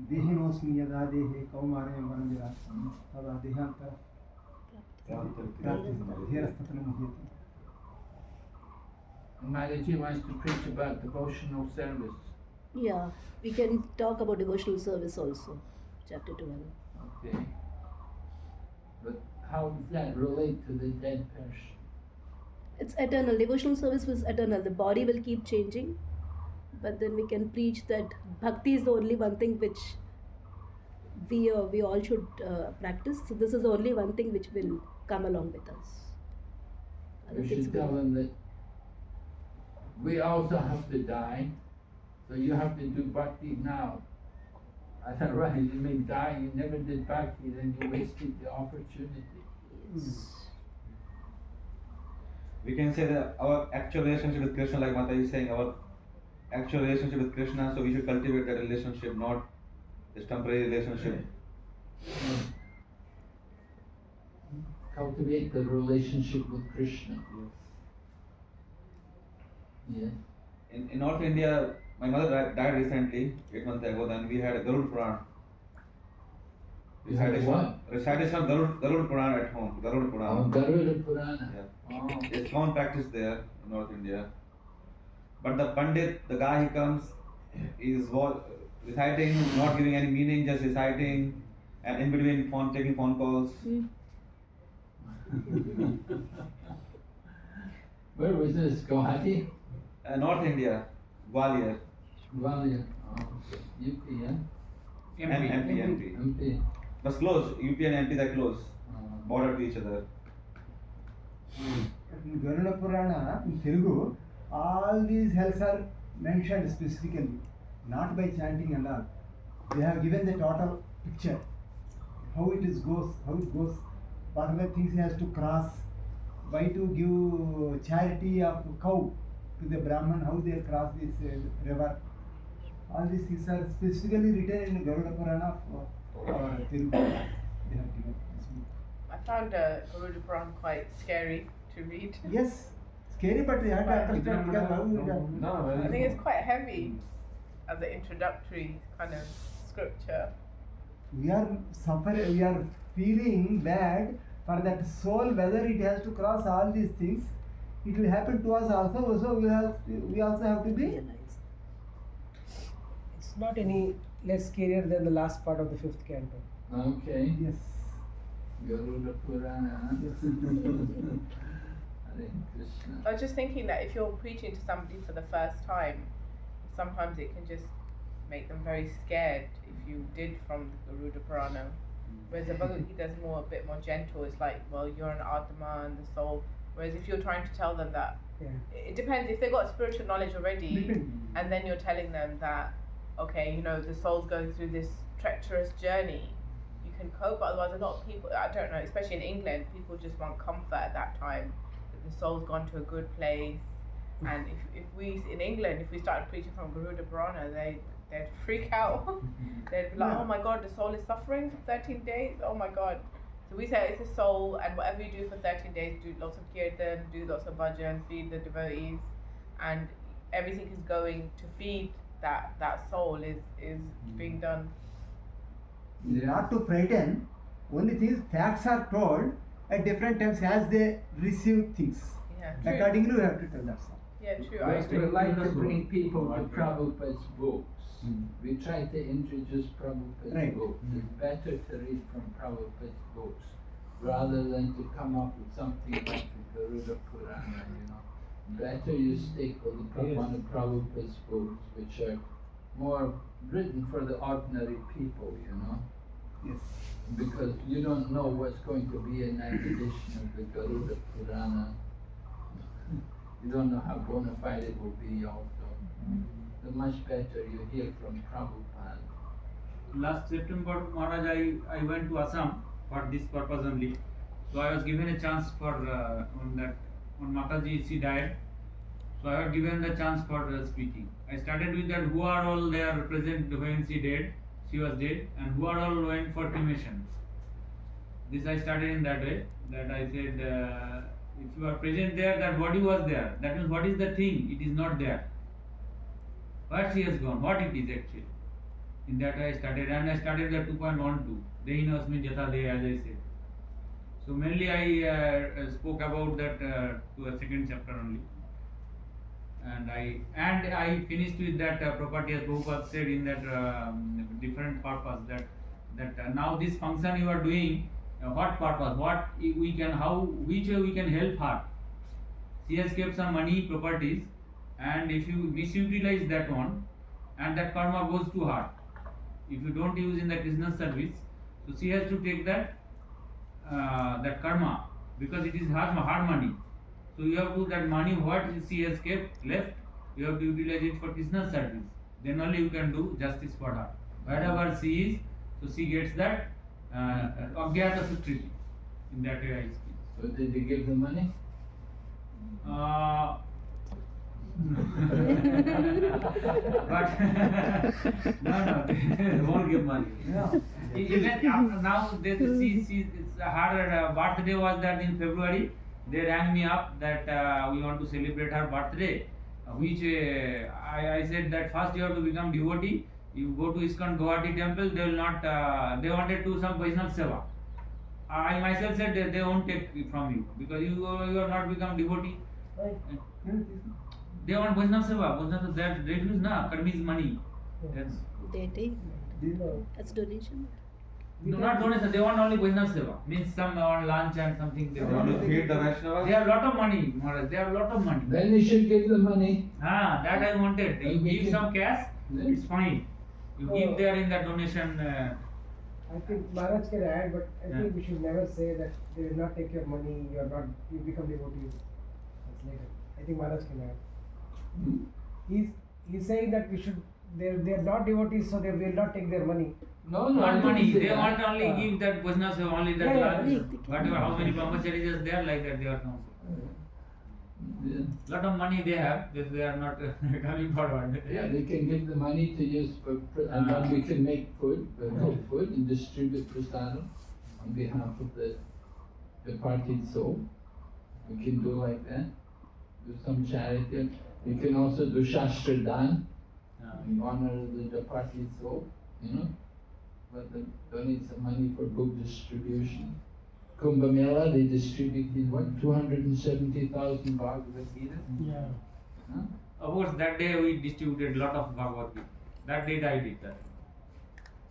देहिनोऽस्मि यदा देहे कौमारे वनविलासं तदा देहान्तर धीरस्तत्र मुह्यति. Mataji wants to preach about devotional service. Yeah, we can talk about devotional service also, chapter 12. Okay. But how does that relate to the dead person? It's eternal. Devotional service was eternal. The body will keep changing, but then we can preach that bhakti is the only one thing which we all should practice. So this is the only one thing which will come along with us. Other We things should will- tell them that we also have to die, so you have to do bhakti now. I thought, right, you may die, you never did bhakti, then you wasted the opportunity. Yes. We can say that our actual relationship with Krishna, like Mata is saying, our actual relationship with Krishna, so we should cultivate that relationship, not this temporary relationship. Cultivate the relationship with Krishna. Yes. In North India, my mother died recently, 8 months ago. Then we had a Garud Puran. You had a what? Recitation of Garud Puran at home. Garud Puran. Oh, Garuda Purana. Yeah. Oh. It's common practice there in North India. But the Pandit, the guy he comes, is reciting, not giving any meaning, just reciting, and in between taking phone calls. Where was this? Guwahati? North India, Gwalior. Gwalior. Oh, UP, yeah? MP. MP. That's close. UP and MP, they're close. Oh. Border to each other. In Garuda Purana, in Telugu, all these hells are mentioned specifically, not by chanting and all. They have given the total picture, how it goes, what are the things he has to cross, why to give charity of cow to the Brahman, how they cross this river. All these things are specifically written in Garuda Purana for Telugu. They have given this book. I found Garuda Puran quite scary to read. Yes, scary, but they have to understand because how we I think it's quite heavy as an introductory kind of scripture. we are suffering, we are feeling bad for that soul, whether it has to cross all these things. It will happen to us also, so we also have to be. It's not any less scarier than the last part of the fifth canto. Okay. Yes. Garuda Purana. Huh? Yes. Hare Krishna. I was just thinking that if you're preaching to somebody for the first time, sometimes it can just make them very scared if you did from the Garuda Purana. Whereas the Bhagavad Gita is a bit more gentle. It's like, well, you're an Atma and the soul. Whereas if you're trying to tell them that, Yeah. it depends. If they've got spiritual knowledge already, Depends. and then you're telling them that, okay, you know, the soul's going through this treacherous journey, you can cope. Otherwise, a lot of people, I don't know, especially in England, people just want comfort at that time. That the soul's gone to a good place. And if we, in England, if we started preaching from Garuda Purana, they'd freak out. They'd be like, Yeah. oh my God, the soul is suffering for 13 days? Oh my God. So we say it's a soul, and whatever you do for 13 days, do lots of kirtan, do lots of bhajan, feed the devotees, and everything is going to feed that soul is being done. Not to frighten, only things, facts are told at different times as they receive things. Yeah, true. Accordingly, we have to tell that. Yeah, true. We would like to bring people to Prabhupada's books. We try to introduce Prabhupada's Right. books. It's better to read from Prabhupada's books rather than to come up with something like the Garuda Purana, you know. Better you stick with one of Prabhupada's books, which are more written for the ordinary people, you know. Yes. Because you don't know what's going to be in that edition of the Garuda Purana. You don't know how bona fide it will be also. So much better you hear from Prabhupada. Last September, Maharaj, I went to Assam for this purpose only. So I was given a chance for on Mataji, she died. So I was given the chance for speaking. I started with that who are all there present when she was dead, and who are all went for cremation. This I started in that way, that I said, if you are present there, that body was there. That means what is the thing? It is not there. Where she has gone, what it is actually. In that I started, and I started the 2.12. Dehinosmi Jatha De, as I said. So mainly I spoke about that to a second chapter only. And I finished with that property, as Prabhupada said in that different purpose, that now this function you are doing, what purpose, what we can, which way we can help her. She has kept some money, properties, and if you misutilize that one, and that karma goes to her. If you don't use in the Krishna service, so she has to take that karma, because it is her money. So you have to, that money what she has kept left, you have to utilize it for Krishna service. Then only you can do justice for her. Wherever she is, so she gets that Agyata Sutriti. In that way I speak. So did you give the money? But no, they won't give money. Yeah. Even now, her birthday was that in February. They rang me up that we want to celebrate her birthday, which I said that first you have to become devotee. You go to ISKCON Guwahati temple, they will not. They wanted to do some Vaishnav seva. I myself said that they won't take it from you because you are not become devotee. Right. They want Vaishnav seva. Vaishnav that they refuse na. Karmi is money. That's, They take No. as donation. no, not donation. They want only Vaishnav seva. Means some on lunch and something. They They want want. to feed the Vaishnavas. They have lot of money, Maharaj. They have lot of money. Then you should give the money. That I wanted. You give some cash, Yeah. it's fine. You give there in the donation. I think Maharaj can add, but I Yeah. think we should never say that they will not take your money, you become devotees. That's later. I think Maharaj can add. Hmm? He's saying that we should they're not devotees, so they will not take their money. No, no. I Not didn't money. say They that. want only give that business only that Yeah, lunch. yeah. Whatever, how many brahmacharis is there like that they are come. Yeah. Lot of money they have, they are not coming forward. Yeah, they can give the money to use and then we can make food, cook food and distribute prasadam on behalf of the party's soul. We can do like that, do some charity. We can also do Shastra Dan, in honor of the departed soul, but donate some money for book distribution. Kumbh Mela, they distributed 270,000 Bhagavad Gita. Yeah. Huh? Of course, that day we distributed lot of Bhagavad Gita. That day I did that.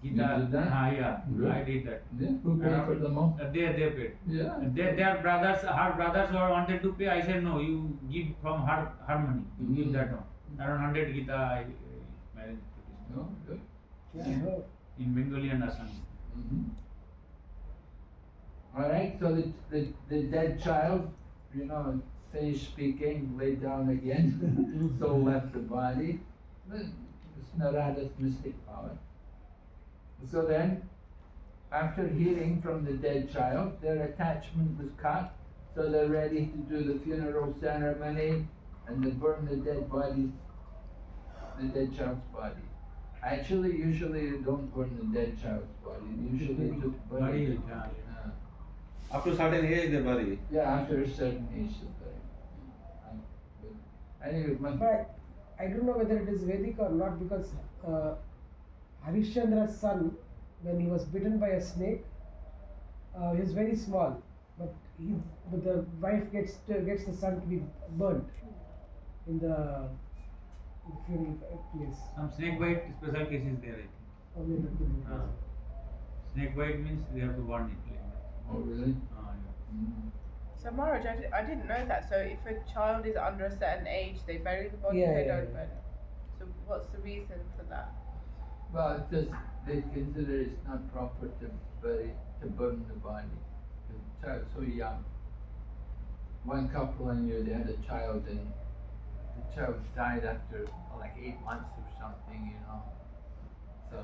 Gita, You did that? yeah, Good. I did that. Yeah, who paid for them all? They paid. Yeah. Their brothers, her brothers who wanted to pay. I said no, you give from her money. You give that one. Around 100 Gita I managed to distribute. No, good. Yeah. In Bengali and Assam. Mhm. All right, so the dead child, finished speaking, lay down again, soul left the body. It's Narada's mystic power. So then, after hearing from the dead child, their attachment was cut, so they're ready to do the funeral ceremony and they burn the dead bodies, the dead child's body. Actually, usually you don't burn the dead child's body, usually just burn Body, it. yeah. Up to certain age they bury. Yeah, after a certain age. Anyway, But I don't know whether it is Vedic or not because Harishchandra's son, when he was bitten by a snake, he was very small, but the wife gets the son to be burnt in the funeral place. Some snake bite special cases there, I think. Only that could be possible. Snake bite means they have to burn it like that. oh really? Yeah. Mm. So Maharaj, I didn't know that. So if a child is under a certain age, they bury the body, Yeah, they yeah, don't yeah. burn it. So what's the reason for that? Well, it's just they consider it's not proper to burn the body. The child's so young. One couple I knew, they had a child and the child died after like 8 months or something, So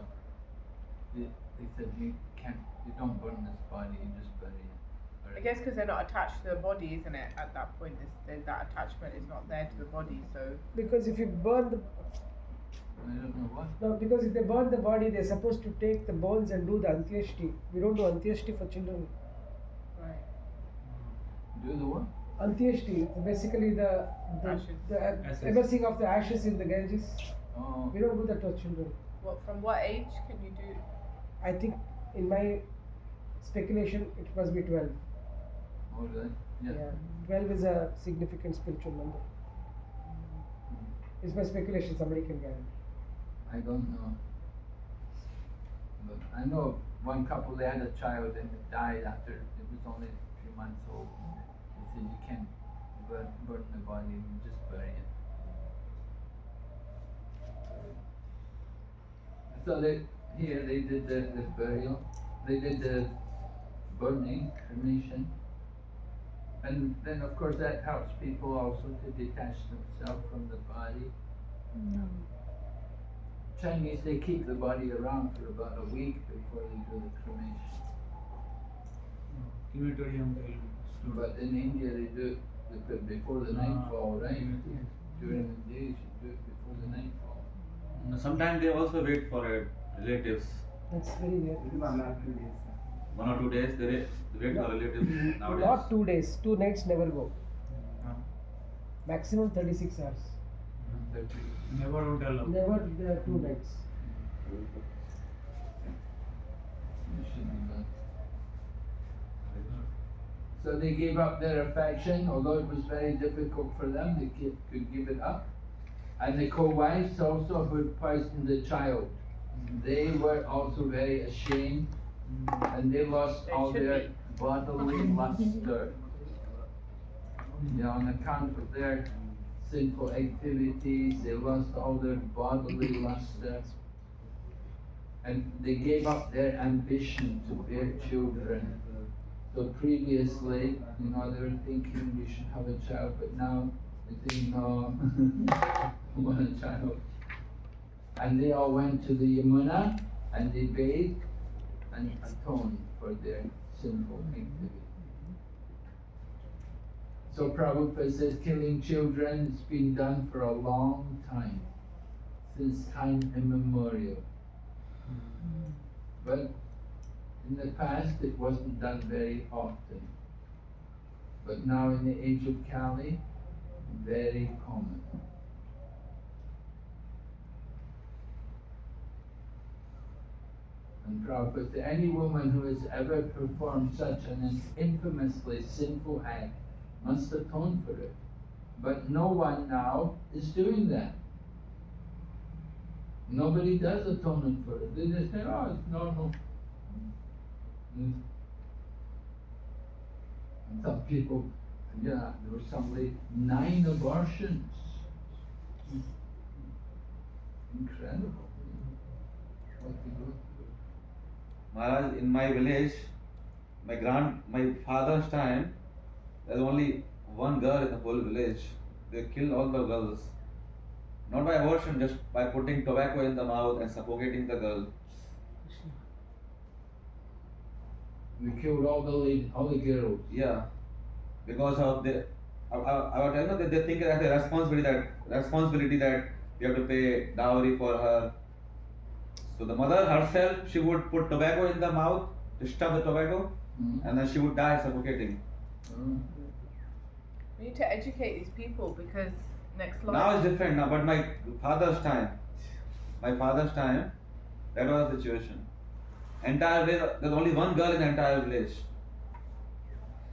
they said you don't burn this body, you just bury it. I guess because they're not attached to the body, isn't it? At that point, that attachment is not there to the body. So Because if you burn the I don't know what. no, because if they burn the body, they're supposed to take the bones and do the antyeshti. We don't do antyeshti for children. right. Do the what? Antyeshti, basically the Ashes. Ashes. immersing of the ashes in the Ganges. Oh, We don't do that for children. From what age can you do? I think, in my speculation, it must be 12. all right. Yeah. 12 is a significant spiritual number. It's my speculation, somebody can guarantee. I don't know. But I know one couple, they had a child and it died after it was only a few months old. They said you can't burn the body, you just bury it. So they did the burial, they did the burning, cremation. And then of course that helps people also to detach themselves from the body. No. Chinese, they keep the body around for about a week before they do the cremation. Crematorium. But in India, they do it before the nightfall, right? During the day, you should do it before the nightfall. Sometimes they also wait for relatives. That's very rare. 1 or 2 days they wait for relatives nowadays. Not 2 days, 2 nights never go. Maximum 36 hours. Never would allow. Never there are 2 nights. So they gave up their affection, although it was very difficult for them, they could give it up. And the co-wives also who had poisoned the child, they were also very ashamed, and they lost all their bodily luster. On account of their sinful activities, they lost all their bodily luster. And they gave up their ambition to bear children. So previously, they were thinking we should have a child, but now they think, no, I want a child. And they all went to the Yamuna and they bathed and atoned for their sinful activity. So Prabhupada says killing children has been done for a long time, since time immemorial. But in the past it wasn't done very often. But now in the age of Kali, very common. And Prabhupada said, any woman who has ever performed such an infamously sinful act must atone for it. But no one now is doing that. Nobody does atonement for it. They just say, oh, it's normal. And some people, there was somebody, 9 abortions. Incredible. What they go through. Maharaj, in my village, my father's time, there was only one girl in the whole village. They killed all the girls. Not by abortion, just by putting tobacco in the mouth and suffocating the girl. We killed all the girls. Yeah, because of the, they think as a responsibility that you have to pay dowry for her. So the mother herself, she would put tobacco in the mouth to stuff the tobacco, and then she would die suffocating. We need to educate these people because next life. Now it's different now, but my father's time, that was the situation. Entire village, there's only one girl in the entire village.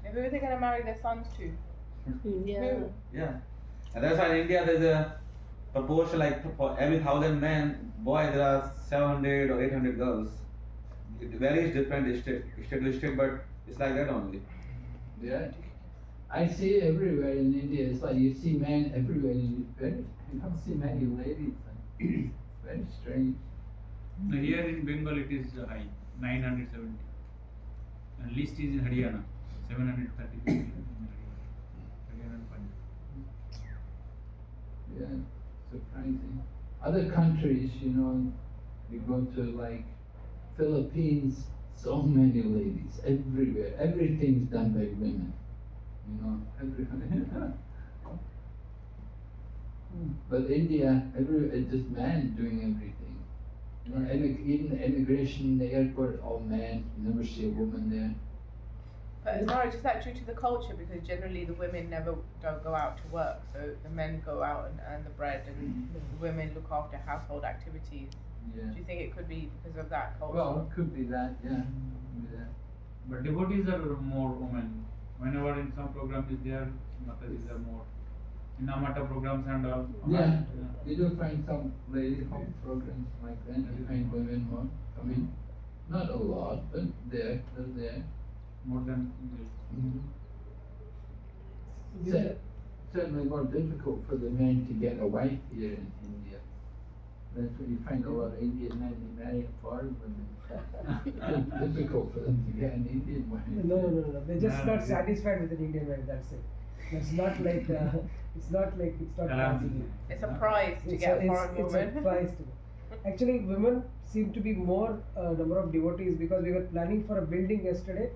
And who are they going to marry their sons to? Yeah. Yeah, and that's why in India there's a proportion like for every 1,000 men, boy there are 700 or 800 girls. It varies different state to state, but it's like that only. Yeah. I see it everywhere in India. It's like you see men everywhere. You don't see many ladies. It's very strange. Here in Bengal it is high, 970. And least is in Haryana, 730 people in Haryana and Punjab. Yeah, surprising. Other countries, you go to like Philippines, so many ladies everywhere. Everything's done by women. Everywhere. But India, it's just men doing everything. Even immigration in the airport, all men. You never see a woman there. But Marriage, is that due to the culture? Because generally the women don't go out to work, so the men go out and earn the bread, and the women look after household activities. Yeah. Do you think it could be because of that culture? Well, it could be that. Yeah, could be that. But devotees are more women. Whenever in some program is there, Matajis are more. In Amata programs and all. Yeah, you do find some lady home programs like that. You find women more. I mean, not a lot, but they're there. More than males. Certainly more difficult for the men to get a wife here in India. That's what you find a lot of Indian men, they marry foreign women. It's difficult for them to get an Indian wife. No. They're just not satisfied with an Indian wife. That's it. It's not like it's not possible. It's a prize to get a foreign woman. It's a prize to get. Actually, women seem to be more number of devotees because we were planning for a building yesterday,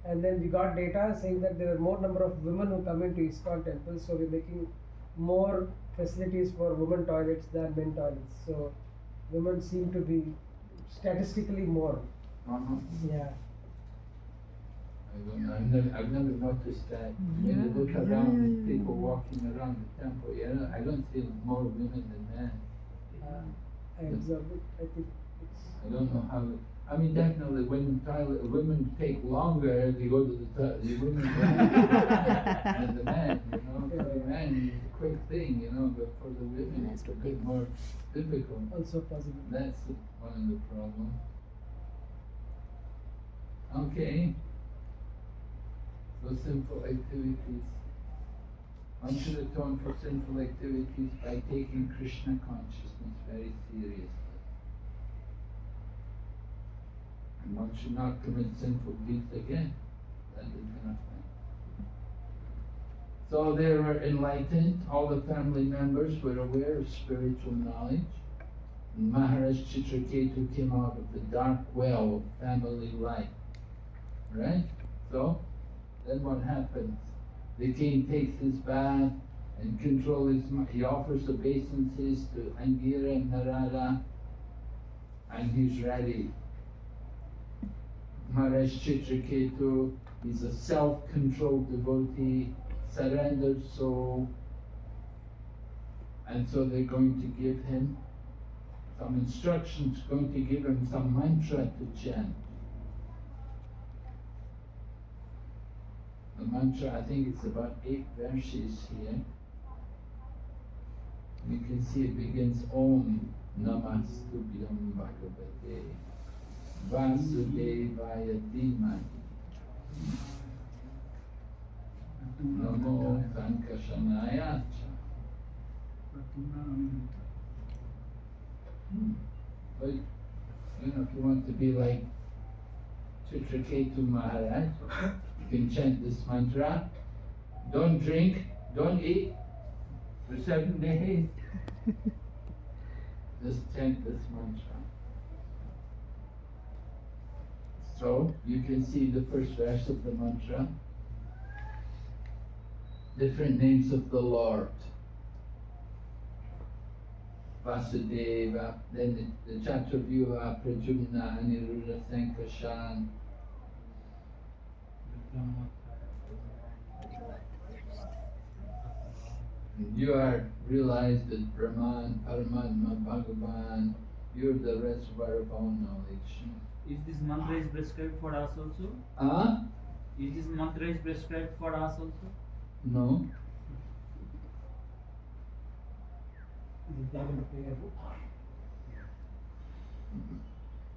and then we got data saying that there are more number of women who come into ISKCON temples. So we're making more facilities for women toilets than men toilets. So women seem to be statistically more. Uh-huh. Yeah. I I've never noticed that. When you look around, people walking around the temple, I don't see more women than men. I observed it. I think it's. I don't know how. I mean, definitely, women take longer to go to the women than the men. For the men, it's a quick thing, but for the women, it's a bit more difficult. Also possible. That's one of the problems. Okay. So sinful activities. One should atone for sinful activities by taking Krishna consciousness very seriously. And one should not commit sinful deeds again. That is nothing. So they were enlightened. All the family members were aware of spiritual knowledge. And Maharaj Chitraketu came out of the dark well of family life. Right? So, then what happens? The king takes his bath and he offers obeisances to Angira and Narada, and he's ready. Maharaj Chitraketu is a self-controlled devotee, surrendered soul, and so they're going to give him some instructions, going to give him some mantra to chant. The mantra, I think it's about 8 verses here. You can see it begins Om Namastubhyam Bhagavate Vasudevaya Dhimahi Namo Sankashanaya Cha. But, if you want to be like Chitraketu Maharaj, you can chant this mantra. Don't drink, don't eat for 7 days. Just chant this mantra. So you can see the first verse of the mantra. Different names of the Lord. Vasudeva, then the Chaturvyuha, Pradyumna, Aniruddha, Sankashan. You are realized as Brahman, Paramatma, Bhagavan. You are the reservoir of all knowledge. Is this mantra is prescribed for us also? Is this mantra is prescribed for us also? No. Is it there in the prayer book?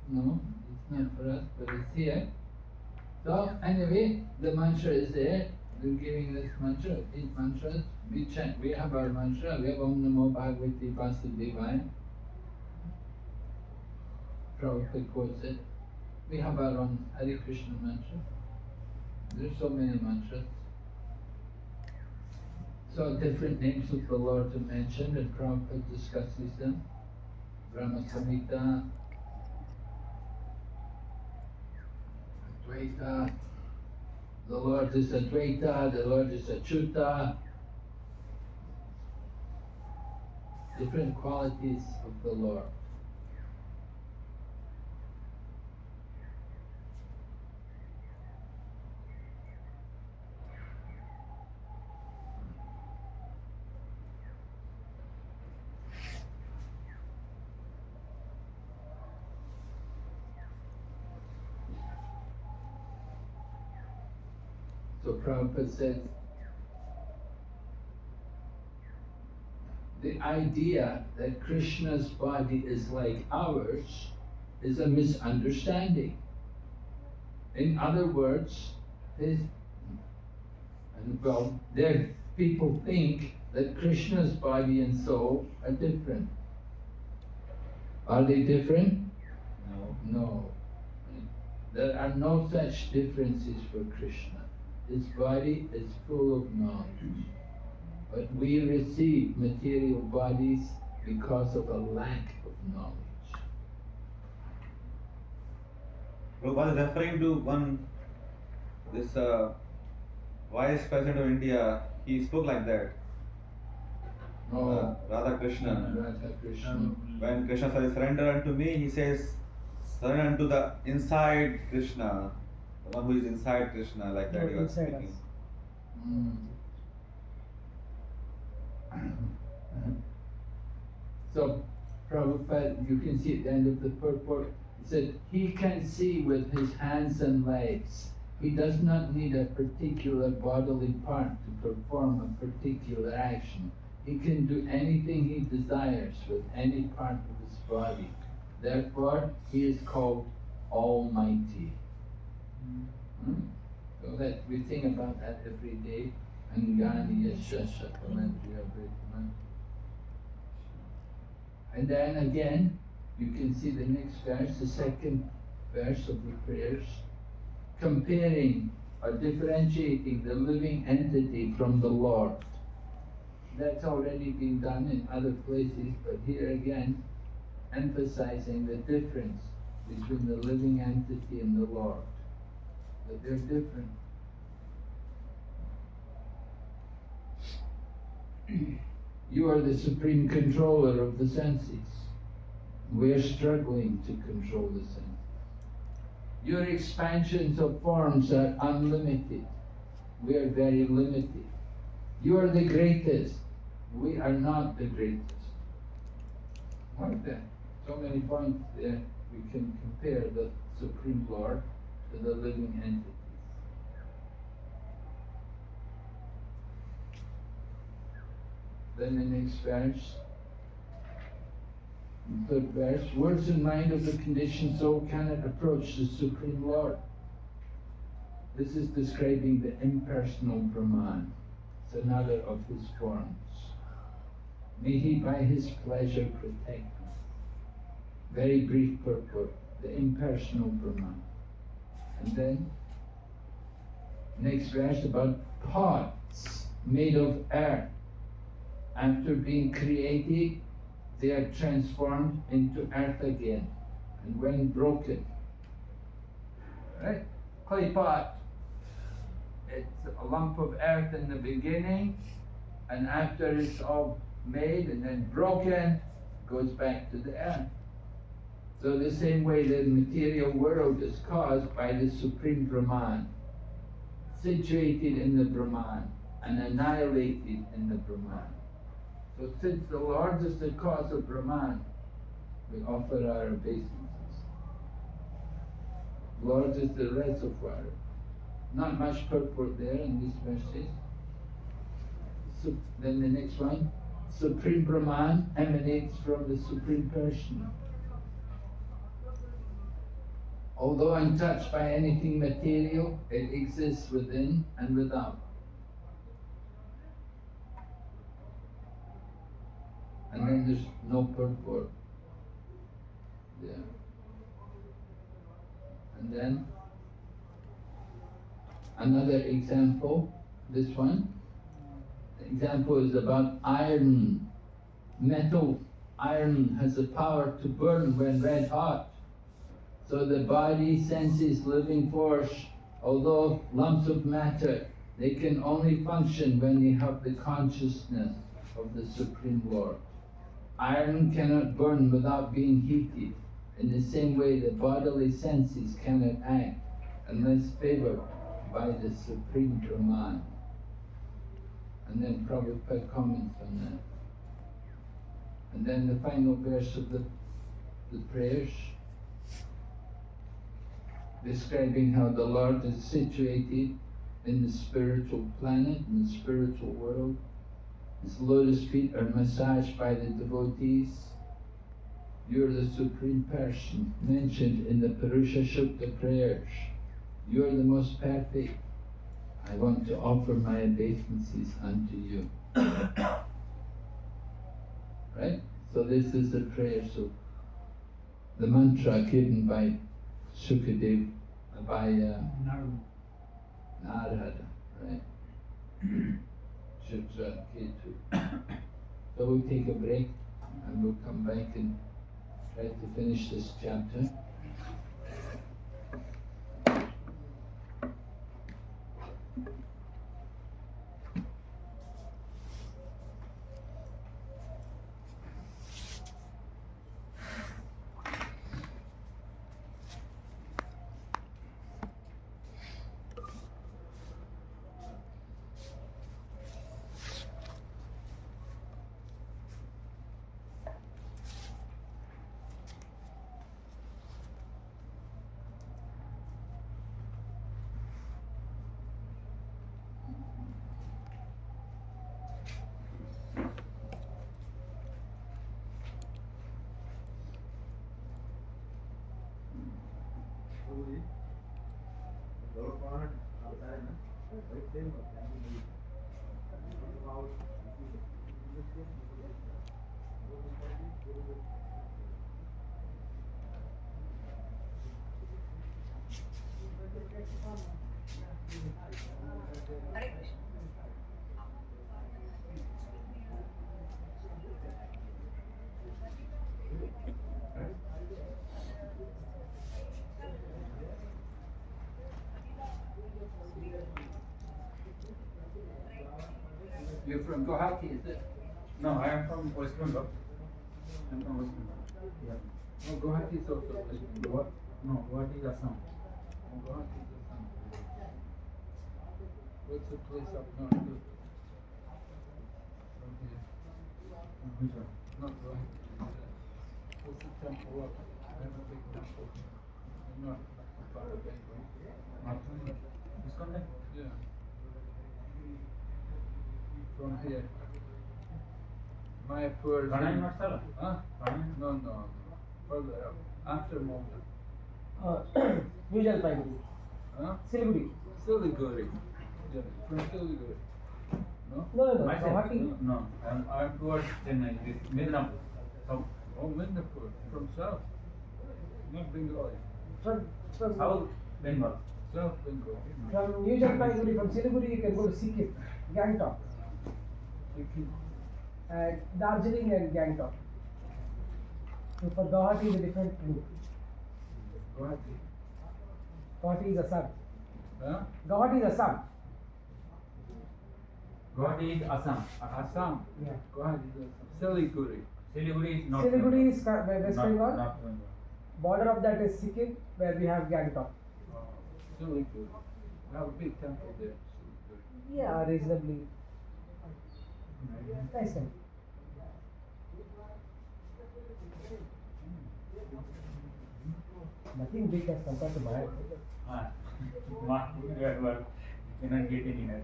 No, it's not for us, but it's here. So anyway, the mantra is there. We're giving this mantra, 8 mantras. We chant. We have our mantra. We have Om Namo Bhagavate Vasudevaya. Prabhupada quotes it. We have our own Hare Krishna mantra. There's so many mantras. So different names of the Lord are mentioned, and Prabhupada discusses them. Brahma Samhita, Advaita. The Lord is Advaita, the Lord is Achyuta. Different qualities of the Lord. So Prabhupada says, the idea that Krishna's body is like ours is a misunderstanding. In other words, people think that Krishna's body and soul are different. Are they different? No. No. There are no such differences for Krishna. His body is full of knowledge. But we receive material bodies because of a lack of knowledge. Prabhupada is referring to this Vice President of India. He spoke like that. Radha Krishna. Radha Krishna. When Krishna says, surrender unto me, he says, surrender unto the inside Krishna, The one who is inside Krishna, like that you are inside speaking. us. Mm. So, Prabhupada, you can see at the end of the purport, it said, he can see with his hands and legs. He does not need a particular bodily part to perform a particular action. He can do anything he desires with any part of his body. Therefore, he is called Almighty. So that we think about that every day. Angani Yasha Shaklamandriya Bhitman. And then again, you can see the next verse, the second verse of the prayers, comparing or differentiating the living entity from the Lord. That's already been done in other places, but here again, emphasizing the difference between the living entity and the Lord. That they're different. You are the supreme controller of the senses. We are struggling to control the senses. Your expansions of forms are unlimited. We are very limited. You are the greatest. We are not the greatest. Like that. So many points there. We can compare the Supreme Lord to the living entities. Then the next verse, the third verse, words and mind of the conditioned soul cannot approach the Supreme Lord. This is describing the impersonal Brahman. It's another of his forms. May he by his pleasure protect us. Very brief purport, the impersonal Brahman. And then, next verse about pots made of earth. After being created, they are transformed into earth again. And when broken, right? Clay pot. It's a lump of earth in the beginning, and after it's all made and then broken, it goes back to the earth. So the same way the material world is caused by the Supreme Brahman, situated in the Brahman and annihilated in the Brahman. So since the Lord is the cause of Brahman, we offer our obeisances. Lord is the reservoir. Not much purport there in these verses. So then the next one, Supreme Brahman emanates from the Supreme Person. Although untouched by anything material, it exists within and without. And then there's no purport there. And then another example, this one. The example is about iron. Metal, iron has the power to burn when red hot. So the body senses living force, although lumps of matter, they can only function when they have the consciousness of the Supreme Lord. Iron cannot burn without being heated. In the same way, the bodily senses cannot act unless favored by the Supreme Brahman. And then Prabhupada comments on that. And then the final verse of the prayers, describing how the Lord is situated in the spiritual planet, in the spiritual world. His lotus feet are massaged by the devotees. You are the Supreme Person mentioned in the Purusha Sukta prayers. You are the most perfect. I want to offer my obeisances unto you. Right? So this is the prayer. So the mantra given by Sukadev, by Narada, right? Shukra, Ketu. So we'll take a break and we'll come back and try to finish this chapter. You're from Guwahati, is it? No, I am from West Bengal. I am from West Bengal. Yeah. Oh, Guwahati is also West Bengal. What? No, what is Assam? Oh, Guwahati is Assam. What's the place up north? From here. Which one? Not Guwahati. What's the temple up? I have a big temple. Not far away. This contact? Yeah. From here. Mayapur. Pranayam not Sala? Huh? Pranayam? No. Further up. After Malta. New Jalpaiguri, Huh? Siliguri. Siliguri. Yeah, from Siliguri. No? No, Myself? Guwahati. No, I am towards Chennai. This Midnapur. South. Oh, Midnapur. From south. Not Bengali. From South Bengal. South Bengal. from New Jalpaiguri, from Siliguri, you can go to Sikkim, Gangtok, and Darjeeling and Gangtok. So for Guwahati is a different route. Guwahati. Guwahati is Assam. Huh? Guwahati is Assam. Guwahati is Assam. Assam. Yeah. Guwahati is Assam. Siliguri. Siliguri is not. Siliguri is West not, Bengal. Not Bengal. Border of that is Sikkim, where we have Gangtok. Siliguri. We have a big temple there. Siliguri. Yeah, reasonably. Nice one. Nothing big as compared to Mayapur. Ah, Mayapur, you cannot get any help.